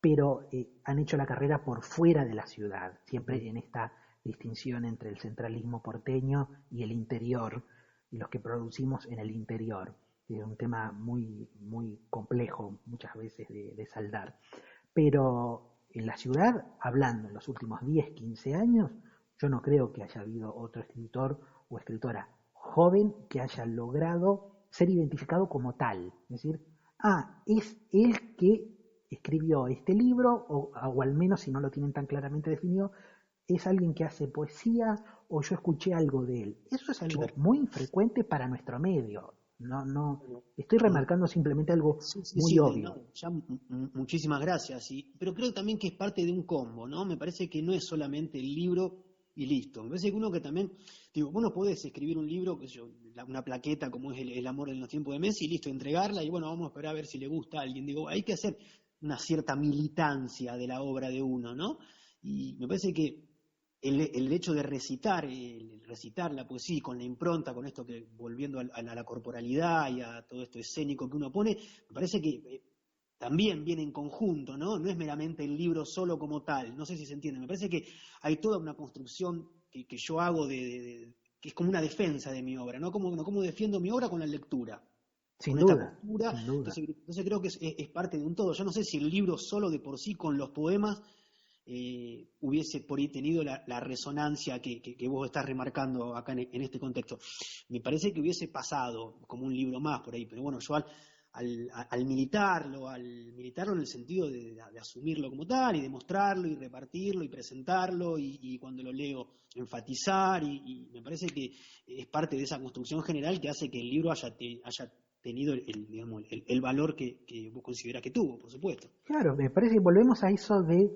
pero han hecho la carrera por fuera de la ciudad, siempre en esta distinción entre el centralismo porteño y el interior, y los que producimos en el interior. Es un tema muy, muy complejo muchas veces de saldar. Pero en la ciudad, hablando en los últimos 10, 15 años, yo no creo que haya habido otro escritor o escritora joven que haya logrado ser identificado como tal. Es decir, es el que escribió este libro, o al menos si no lo tienen tan claramente definido, es alguien que hace poesía o yo escuché algo de él. Eso es algo muy infrecuente para nuestro medio. No, estoy remarcando simplemente algo muy obvio. No, ya, muchísimas gracias. Pero creo también que es parte de un combo, ¿no? Me parece que no es solamente el libro y listo. Me parece que uno que también, digo, vos no podés escribir un libro, qué sé yo, una plaqueta como es el amor en los tiempos de Messi, y listo, entregarla y bueno, vamos a esperar a ver si le gusta a alguien. Digo, hay que hacer una cierta militancia de la obra de uno, ¿no? Y me parece que el hecho de recitar la poesía con la impronta, con esto que volviendo a la corporalidad y a todo esto escénico que uno pone, me parece que también viene en conjunto, ¿no? No es meramente el libro solo como tal, no sé si se entiende, me parece que hay toda una construcción que yo hago que es como una defensa de mi obra, ¿no? Como defiendo mi obra con la lectura. Sin con esta duda, postura. sin duda. Entonces creo que es parte de un todo. Yo no sé si el libro solo de por sí con los poemas hubiese por ahí tenido la resonancia que vos estás remarcando acá en este contexto. Me parece que hubiese pasado como un libro más por ahí, pero bueno, yo al militarlo en el sentido de asumirlo como tal y demostrarlo y repartirlo y presentarlo y cuando lo leo enfatizar y me parece que es parte de esa construcción general que hace que el libro haya tenido digamos, el valor que vos considerás que tuvo, por supuesto. Claro, me parece que volvemos a eso de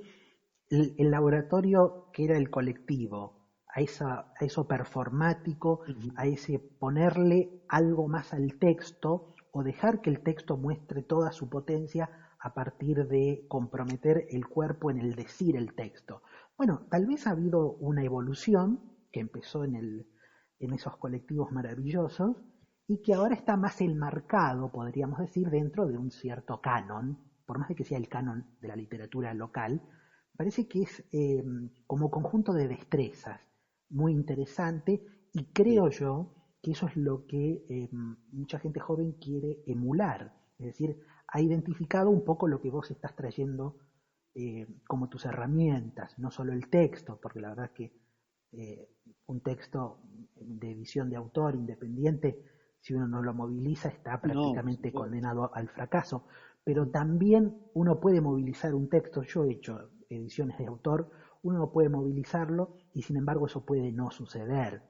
el laboratorio que era el colectivo, a eso performático, Ujú. a ese ponerle algo más al texto o dejar que el texto muestre toda su potencia a partir de comprometer el cuerpo en el decir el texto. Bueno, tal vez ha habido una evolución que empezó en esos colectivos maravillosos y que ahora está más enmarcado, podríamos decir, dentro de un cierto canon, por más de que sea el canon de la literatura local, parece que es como conjunto de destrezas muy interesante y creo Bien. yo que eso es lo que mucha gente joven quiere emular, es decir, ha identificado un poco lo que vos estás trayendo como tus herramientas, no solo el texto, porque la verdad es que un texto de edición de autor independiente, si uno no lo moviliza, está No, por prácticamente supuesto. condenado al fracaso. Pero también uno puede movilizar un texto, yo he hecho ediciones de autor, uno puede movilizarlo y sin embargo eso puede no suceder.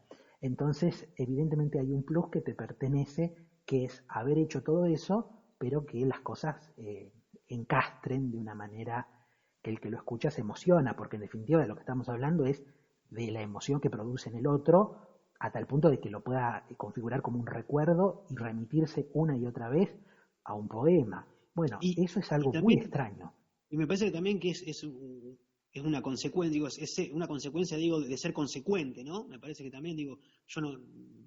Entonces, evidentemente hay un plus que te pertenece, que es haber hecho todo eso, pero que las cosas encastren de una manera que el que lo escucha se emociona, porque en definitiva de lo que estamos hablando es de la emoción que produce en el otro, a tal punto de que lo pueda configurar como un recuerdo y remitirse una y otra vez a un poema. Bueno, Y, eso es y algo muy también, extraño. y me parece que también que es una consecuencia, digo, es una consecuencia, digo, de ser consecuente, ¿no? Me parece que también, digo, yo no,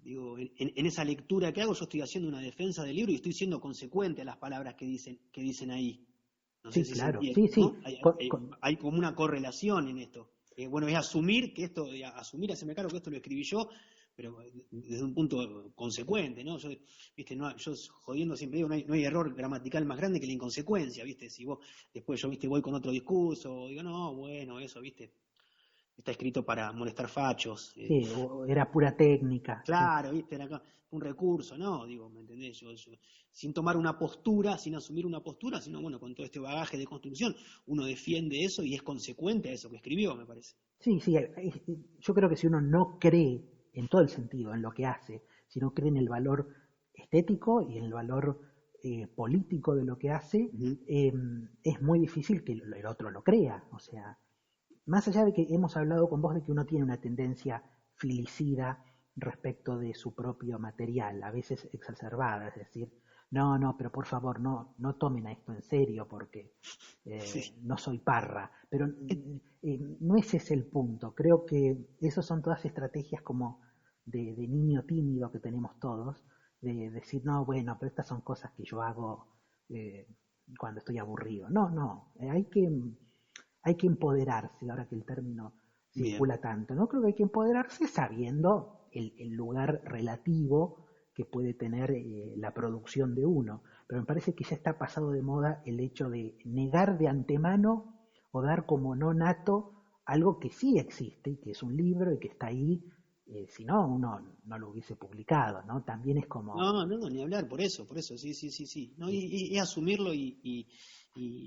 digo, en esa lectura que hago, yo estoy haciendo una defensa del libro y estoy siendo consecuente a las palabras que dicen ahí. No sé Sí, si se claro, entiende, sí, sí. ¿no? Hay como una correlación en esto. Bueno, es asumir que esto, hacerme cargo que esto lo escribí yo, pero desde un punto consecuente, ¿no? Yo, viste, yo jodiendo siempre digo, no hay error gramatical más grande que la inconsecuencia, viste, si vos, después yo, viste, voy con otro discurso, digo, no, bueno, eso, viste, está escrito para molestar fachos, Sí, era pura técnica, sí. claro, viste, era acá un recurso, ¿no? Digo, ¿me entendés? Yo, sin tomar una postura, sin asumir una postura, sino, bueno, con todo este bagaje de construcción, uno defiende eso y es consecuente a eso que escribió, me parece. Sí, sí, yo creo que si uno no cree en todo el sentido, en lo que hace, si no cree en el valor estético y en el valor político de lo que hace, Ujú. es muy difícil que el otro lo crea. O sea, más allá de que hemos hablado con vos de que uno tiene una tendencia filicida respecto de su propio material, a veces exacerbada, es decir, no, no, pero por favor, no tomen a esto en serio porque Sí. no soy Parra, pero no ese es el punto, creo que esas son todas estrategias como de niño tímido que tenemos todos, de decir, no, bueno, pero estas son cosas que yo hago eh, cuando estoy aburrido. No, no, hay que empoderarse, ahora que el término Bien. circula tanto, ¿no? Creo que hay que empoderarse sabiendo el lugar relativo que puede tener la producción de uno. Pero me parece que ya está pasado de moda el hecho de negar de antemano o dar como no nato algo que sí existe y que es un libro y que está ahí, si no, uno no lo hubiese publicado, ¿no? También es como, No, no, ni hablar, por eso, sí, sí, sí, sí. No, y asumirlo y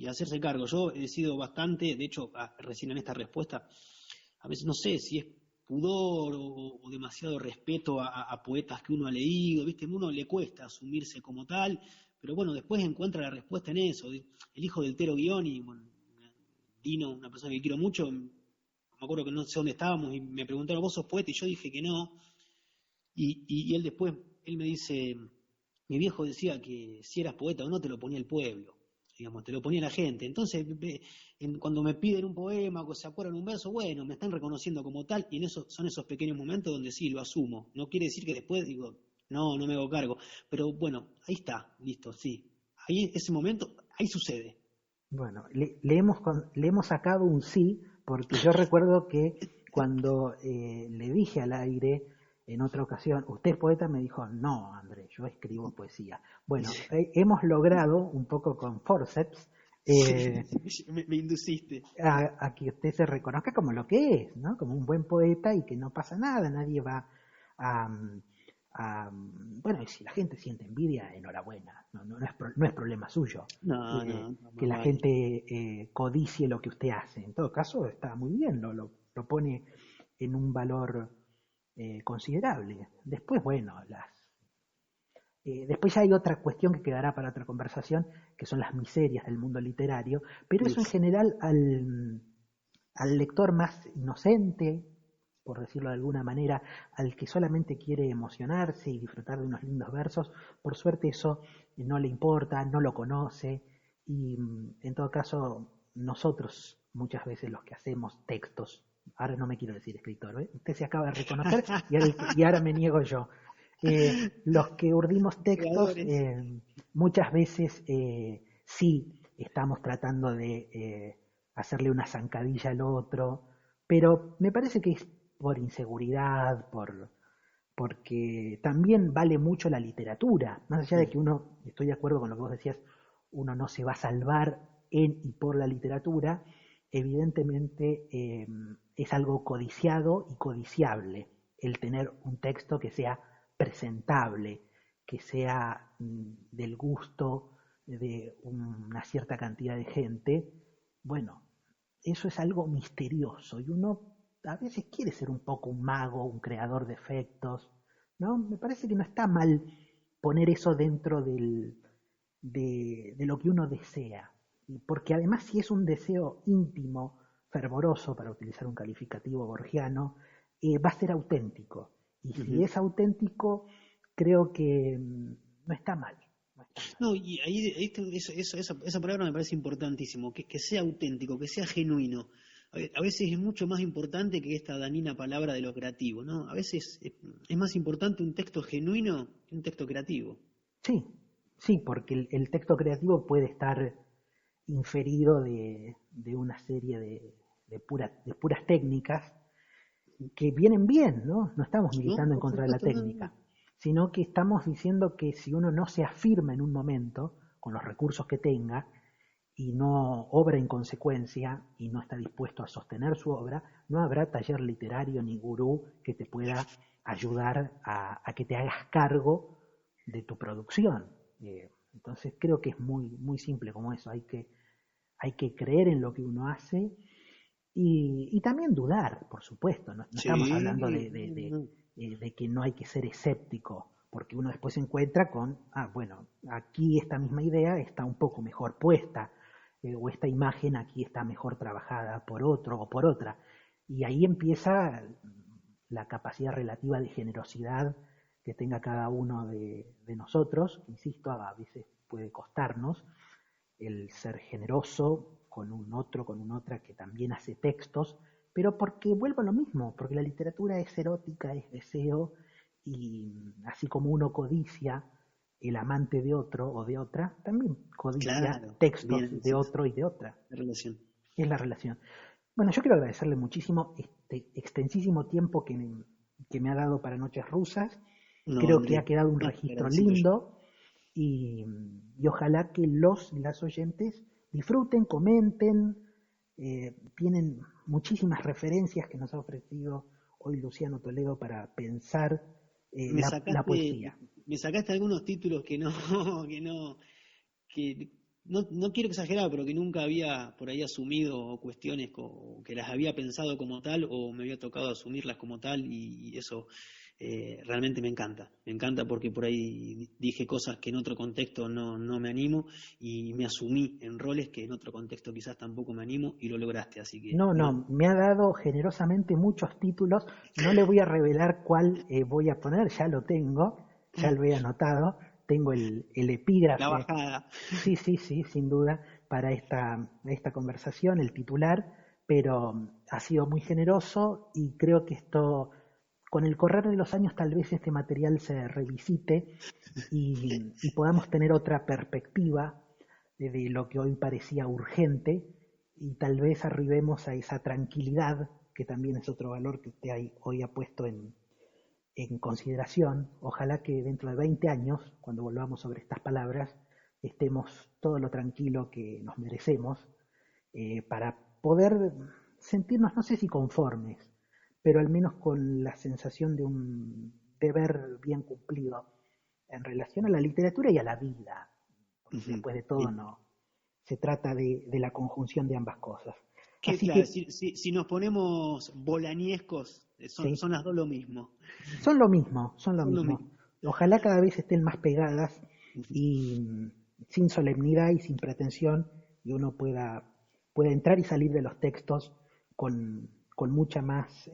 hacerse cargo. Yo he sido bastante, de hecho, recién en esta respuesta, a veces no sé si es pudor o demasiado respeto a poetas que uno ha leído, ¿viste? A uno le cuesta asumirse como tal, pero bueno, después encuentra la respuesta en eso. El hijo del Tero Guioni, bueno, Dino, una persona que quiero mucho, me acuerdo que no sé dónde estábamos y me preguntaron, ¿vos sos poeta? Y yo dije que no. Y él después, él me dice, mi viejo decía que si eras poeta o no te lo ponía el pueblo, digamos, te lo ponía la gente. Entonces, cuando me piden un poema o se acuerdan un verso, bueno, me están reconociendo como tal y en eso son esos pequeños momentos donde sí, lo asumo. No quiere decir que después digo, no me hago cargo. Pero bueno, ahí está, listo, sí. Ahí, ese momento, ahí sucede. bueno, le hemos sacado un sí, porque yo recuerdo que cuando le dije al aire en otra ocasión, ¿usted es poeta? Me dijo, no, Andrés, yo escribo poesía. Bueno, hemos logrado, un poco con forceps, Me induciste. a que usted se reconozca como lo que es, ¿no? Como un buen poeta y que no pasa nada, nadie va a... bueno, y si la gente siente envidia, enhorabuena, no es problema suyo. No, no, Que más la vale. gente codicie lo que usted hace. En todo caso, está muy bien, lo pone en un valor considerable. Después, bueno, después ya hay otra cuestión que quedará para otra conversación, que son las miserias del mundo literario, pero eso en Uf, general al lector más inocente, por decirlo de alguna manera, al que solamente quiere emocionarse y disfrutar de unos lindos versos, por suerte eso no le importa, no lo conoce, y en todo caso nosotros muchas veces los que hacemos textos, ahora no me quiero decir escritor, ¿eh? Usted se acaba de reconocer y ahora me niego yo. Los que urdimos textos creadores. muchas veces sí estamos tratando de hacerle una zancadilla al otro, pero me parece que es por inseguridad, porque también vale mucho la literatura, más allá de que uno, estoy de acuerdo con lo que vos decías, uno no se va a salvar en y por la literatura, evidentemente es algo codiciado y codiciable el tener un texto que sea presentable, que sea del gusto de una cierta cantidad de gente. Bueno, eso es algo misterioso y uno a veces quiere ser un poco un mago, un creador de efectos, ¿no? Me parece que no está mal poner eso dentro de lo que uno desea, porque además si es un deseo íntimo, fervoroso, para utilizar un calificativo borgiano, va a ser auténtico. Y si Ujú. es auténtico, creo que no está mal. No está mal. No, y ahí esa palabra me parece importantísimo, que sea auténtico, que sea genuino. A veces es mucho más importante que esta danina palabra de lo creativo, ¿no? A veces es más importante un texto genuino que un texto creativo. Sí, sí, porque el texto creativo puede estar inferido de una serie de puras técnicas que vienen bien, ¿no? No estamos No, militando en por contra de la supuesto, no, no. técnica, sino que estamos diciendo que si uno no se afirma en un momento con los recursos que tenga y no obra en consecuencia y no está dispuesto a sostener su obra, no habrá taller literario ni gurú que te pueda ayudar a que te hagas cargo de tu producción. Entonces creo que es muy simple como eso, hay que creer en lo que uno hace y también dudar, por supuesto, no estamos hablando Sí, no, no. de que no hay que ser escéptico, porque uno después se encuentra con, bueno, aquí esta misma idea está un poco mejor puesta, o esta imagen aquí está mejor trabajada por otro o por otra, y ahí empieza la capacidad relativa de generosidad que tenga cada uno de nosotros, que insisto, a veces puede costarnos, el ser generoso con un otro, con una otra que también hace textos, pero porque vuelvo a lo mismo, porque la literatura es erótica, es deseo, y así como uno codicia el amante de otro o de otra, también codicia Claro, textos bien, de sí, sí, otro y de otra. la relación. Es la relación. Bueno, yo quiero agradecerle muchísimo este extensísimo tiempo que me ha dado para Noches Rusas. No, Creo que ha Andrés, quedado un más que registro agradecido yo. lindo y ojalá que los y las oyentes disfruten, comenten. Tienen muchísimas referencias que nos ha ofrecido hoy Luciano Toledo para pensar Me la sacaste, poesía. me sacaste algunos títulos que no, que no, que no quiero exagerar, pero que nunca había por ahí asumido cuestiones que las había pensado como tal o me había tocado asumirlas como tal y eso realmente me encanta porque por ahí dije cosas que en otro contexto no me animo y me asumí en roles que en otro contexto quizás tampoco me animo y lo lograste, así que No, bueno, no, me ha dado generosamente muchos títulos. No le voy a revelar cuál voy a poner, ya lo tengo, ya lo he anotado. Tengo el la epígrafe, bajada. sí, sí, sí, sin duda, para esta conversación, el titular, pero ha sido muy generoso y creo que esto, con el correr de los años, tal vez este material se revisite y podamos tener otra perspectiva de lo que hoy parecía urgente y tal vez arribemos a esa tranquilidad que también es otro valor que usted hoy ha puesto en consideración. Ojalá que dentro de 20 años, cuando volvamos sobre estas palabras, estemos todo lo tranquilo que nos merecemos, para poder sentirnos, no sé si conformes, pero al menos con la sensación de un deber bien cumplido en relación a la literatura y a la vida. Porque después de todo no se trata de la conjunción de ambas cosas. Así Claro, que si nos ponemos bolaniescos, sí, son las dos lo mismo. son lo mismo, son lo Son lo mismo. mismo. Ojalá cada vez estén más pegadas y sin solemnidad y sin pretensión, y uno pueda entrar y salir de los textos con mucha más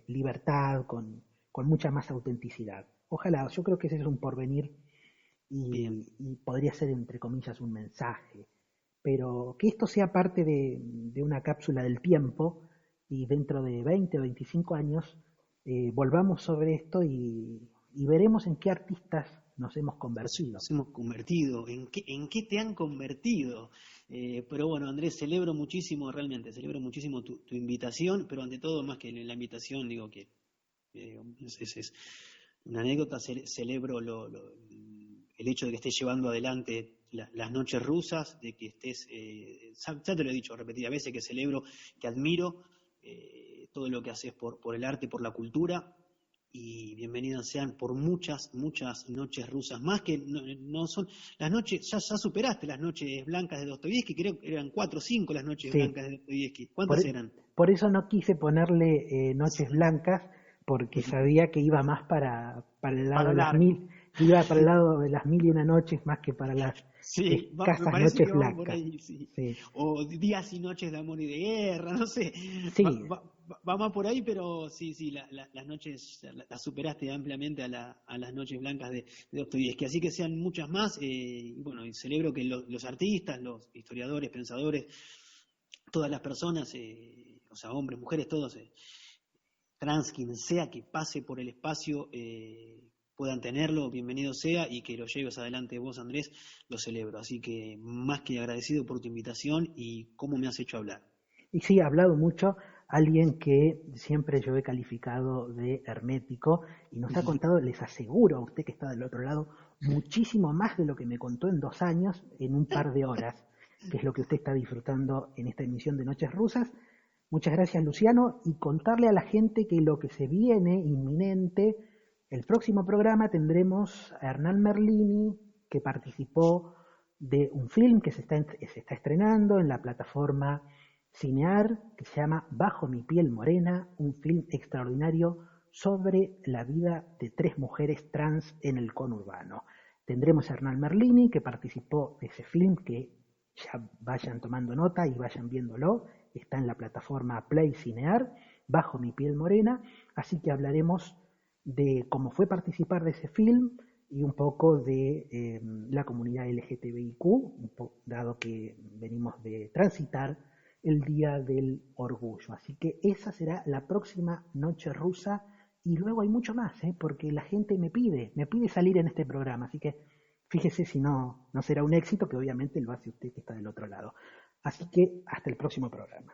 libertad, con mucha más autenticidad. Ojalá, yo creo que ese es un porvenir Bien. y podría ser, entre comillas, un mensaje. Pero que esto sea parte de una cápsula del tiempo y dentro de 20 o 25 años volvamos sobre esto y veremos en qué artistas nos hemos convertido. Nos hemos convertido, ¿en qué te han convertido? Pero bueno, Andrés, celebro muchísimo, realmente, celebro muchísimo tu invitación, pero ante todo, más que la invitación, digo que es una anécdota, celebro el hecho de que estés llevando adelante las noches rusas, de que estés, ya te lo he dicho repetidas veces, que celebro, que admiro todo lo que haces por el arte, por la cultura, y bienvenidas sean por muchas noches rusas, más que no son las noches, ya superaste las noches blancas de Dostoyevsky, creo que eran 4 o 5 las noches Sí, blancas de Dostoyevsky. ¿Cuántas eran? por eso no quise ponerle Noches Blancas, porque sabía que iba más para el lado Para de las largo. mil, iba para el lado de las 1001 noches más que para las Sí, me escasas parece noches que vamos por blancas. ahí, sí. Sí, O días y noches de amor y de guerra, no sé. sí, Va más por ahí, pero sí, las noches las superaste ampliamente a las noches blancas de Dostoyevsky. Así que sean muchas más. Y bueno, y celebro que los artistas, los historiadores, pensadores, todas las personas, o sea, hombres, mujeres, todos, trans, quien sea que pase por el espacio, puedan tenerlo, bienvenido sea, y que lo lleves adelante vos, Andrés, lo celebro. Así que más que agradecido por tu invitación y cómo me has hecho hablar. y sí, ha hablado mucho alguien que siempre yo he calificado de hermético y nos ha contado, les aseguro a usted que está del otro lado, muchísimo más de lo que me contó en 2 años, en un par de horas, que es lo que usted está disfrutando en esta emisión de Noches Rusas. Muchas gracias, Luciano, y contarle a la gente que lo que se viene inminente, el próximo programa tendremos a Hernán Merlini, que participó de un film que se está estrenando en la plataforma Cinear, que se llama Bajo mi piel morena, un film extraordinario sobre la vida de 3 mujeres trans en el conurbano. Tendremos a Hernán Merlini, que participó de ese film, que ya vayan tomando nota y vayan viéndolo, está en la plataforma Play Cinear, Bajo mi piel morena, así que hablaremos de cómo fue participar de ese film y un poco de la comunidad LGTBIQ, dado que venimos de transitar el Día del Orgullo. Así que esa será la próxima Noche Rusa y luego hay mucho más, porque la gente me pide salir en este programa, así que fíjese si no será un éxito, que obviamente lo hace usted que está del otro lado. Así que hasta el próximo programa.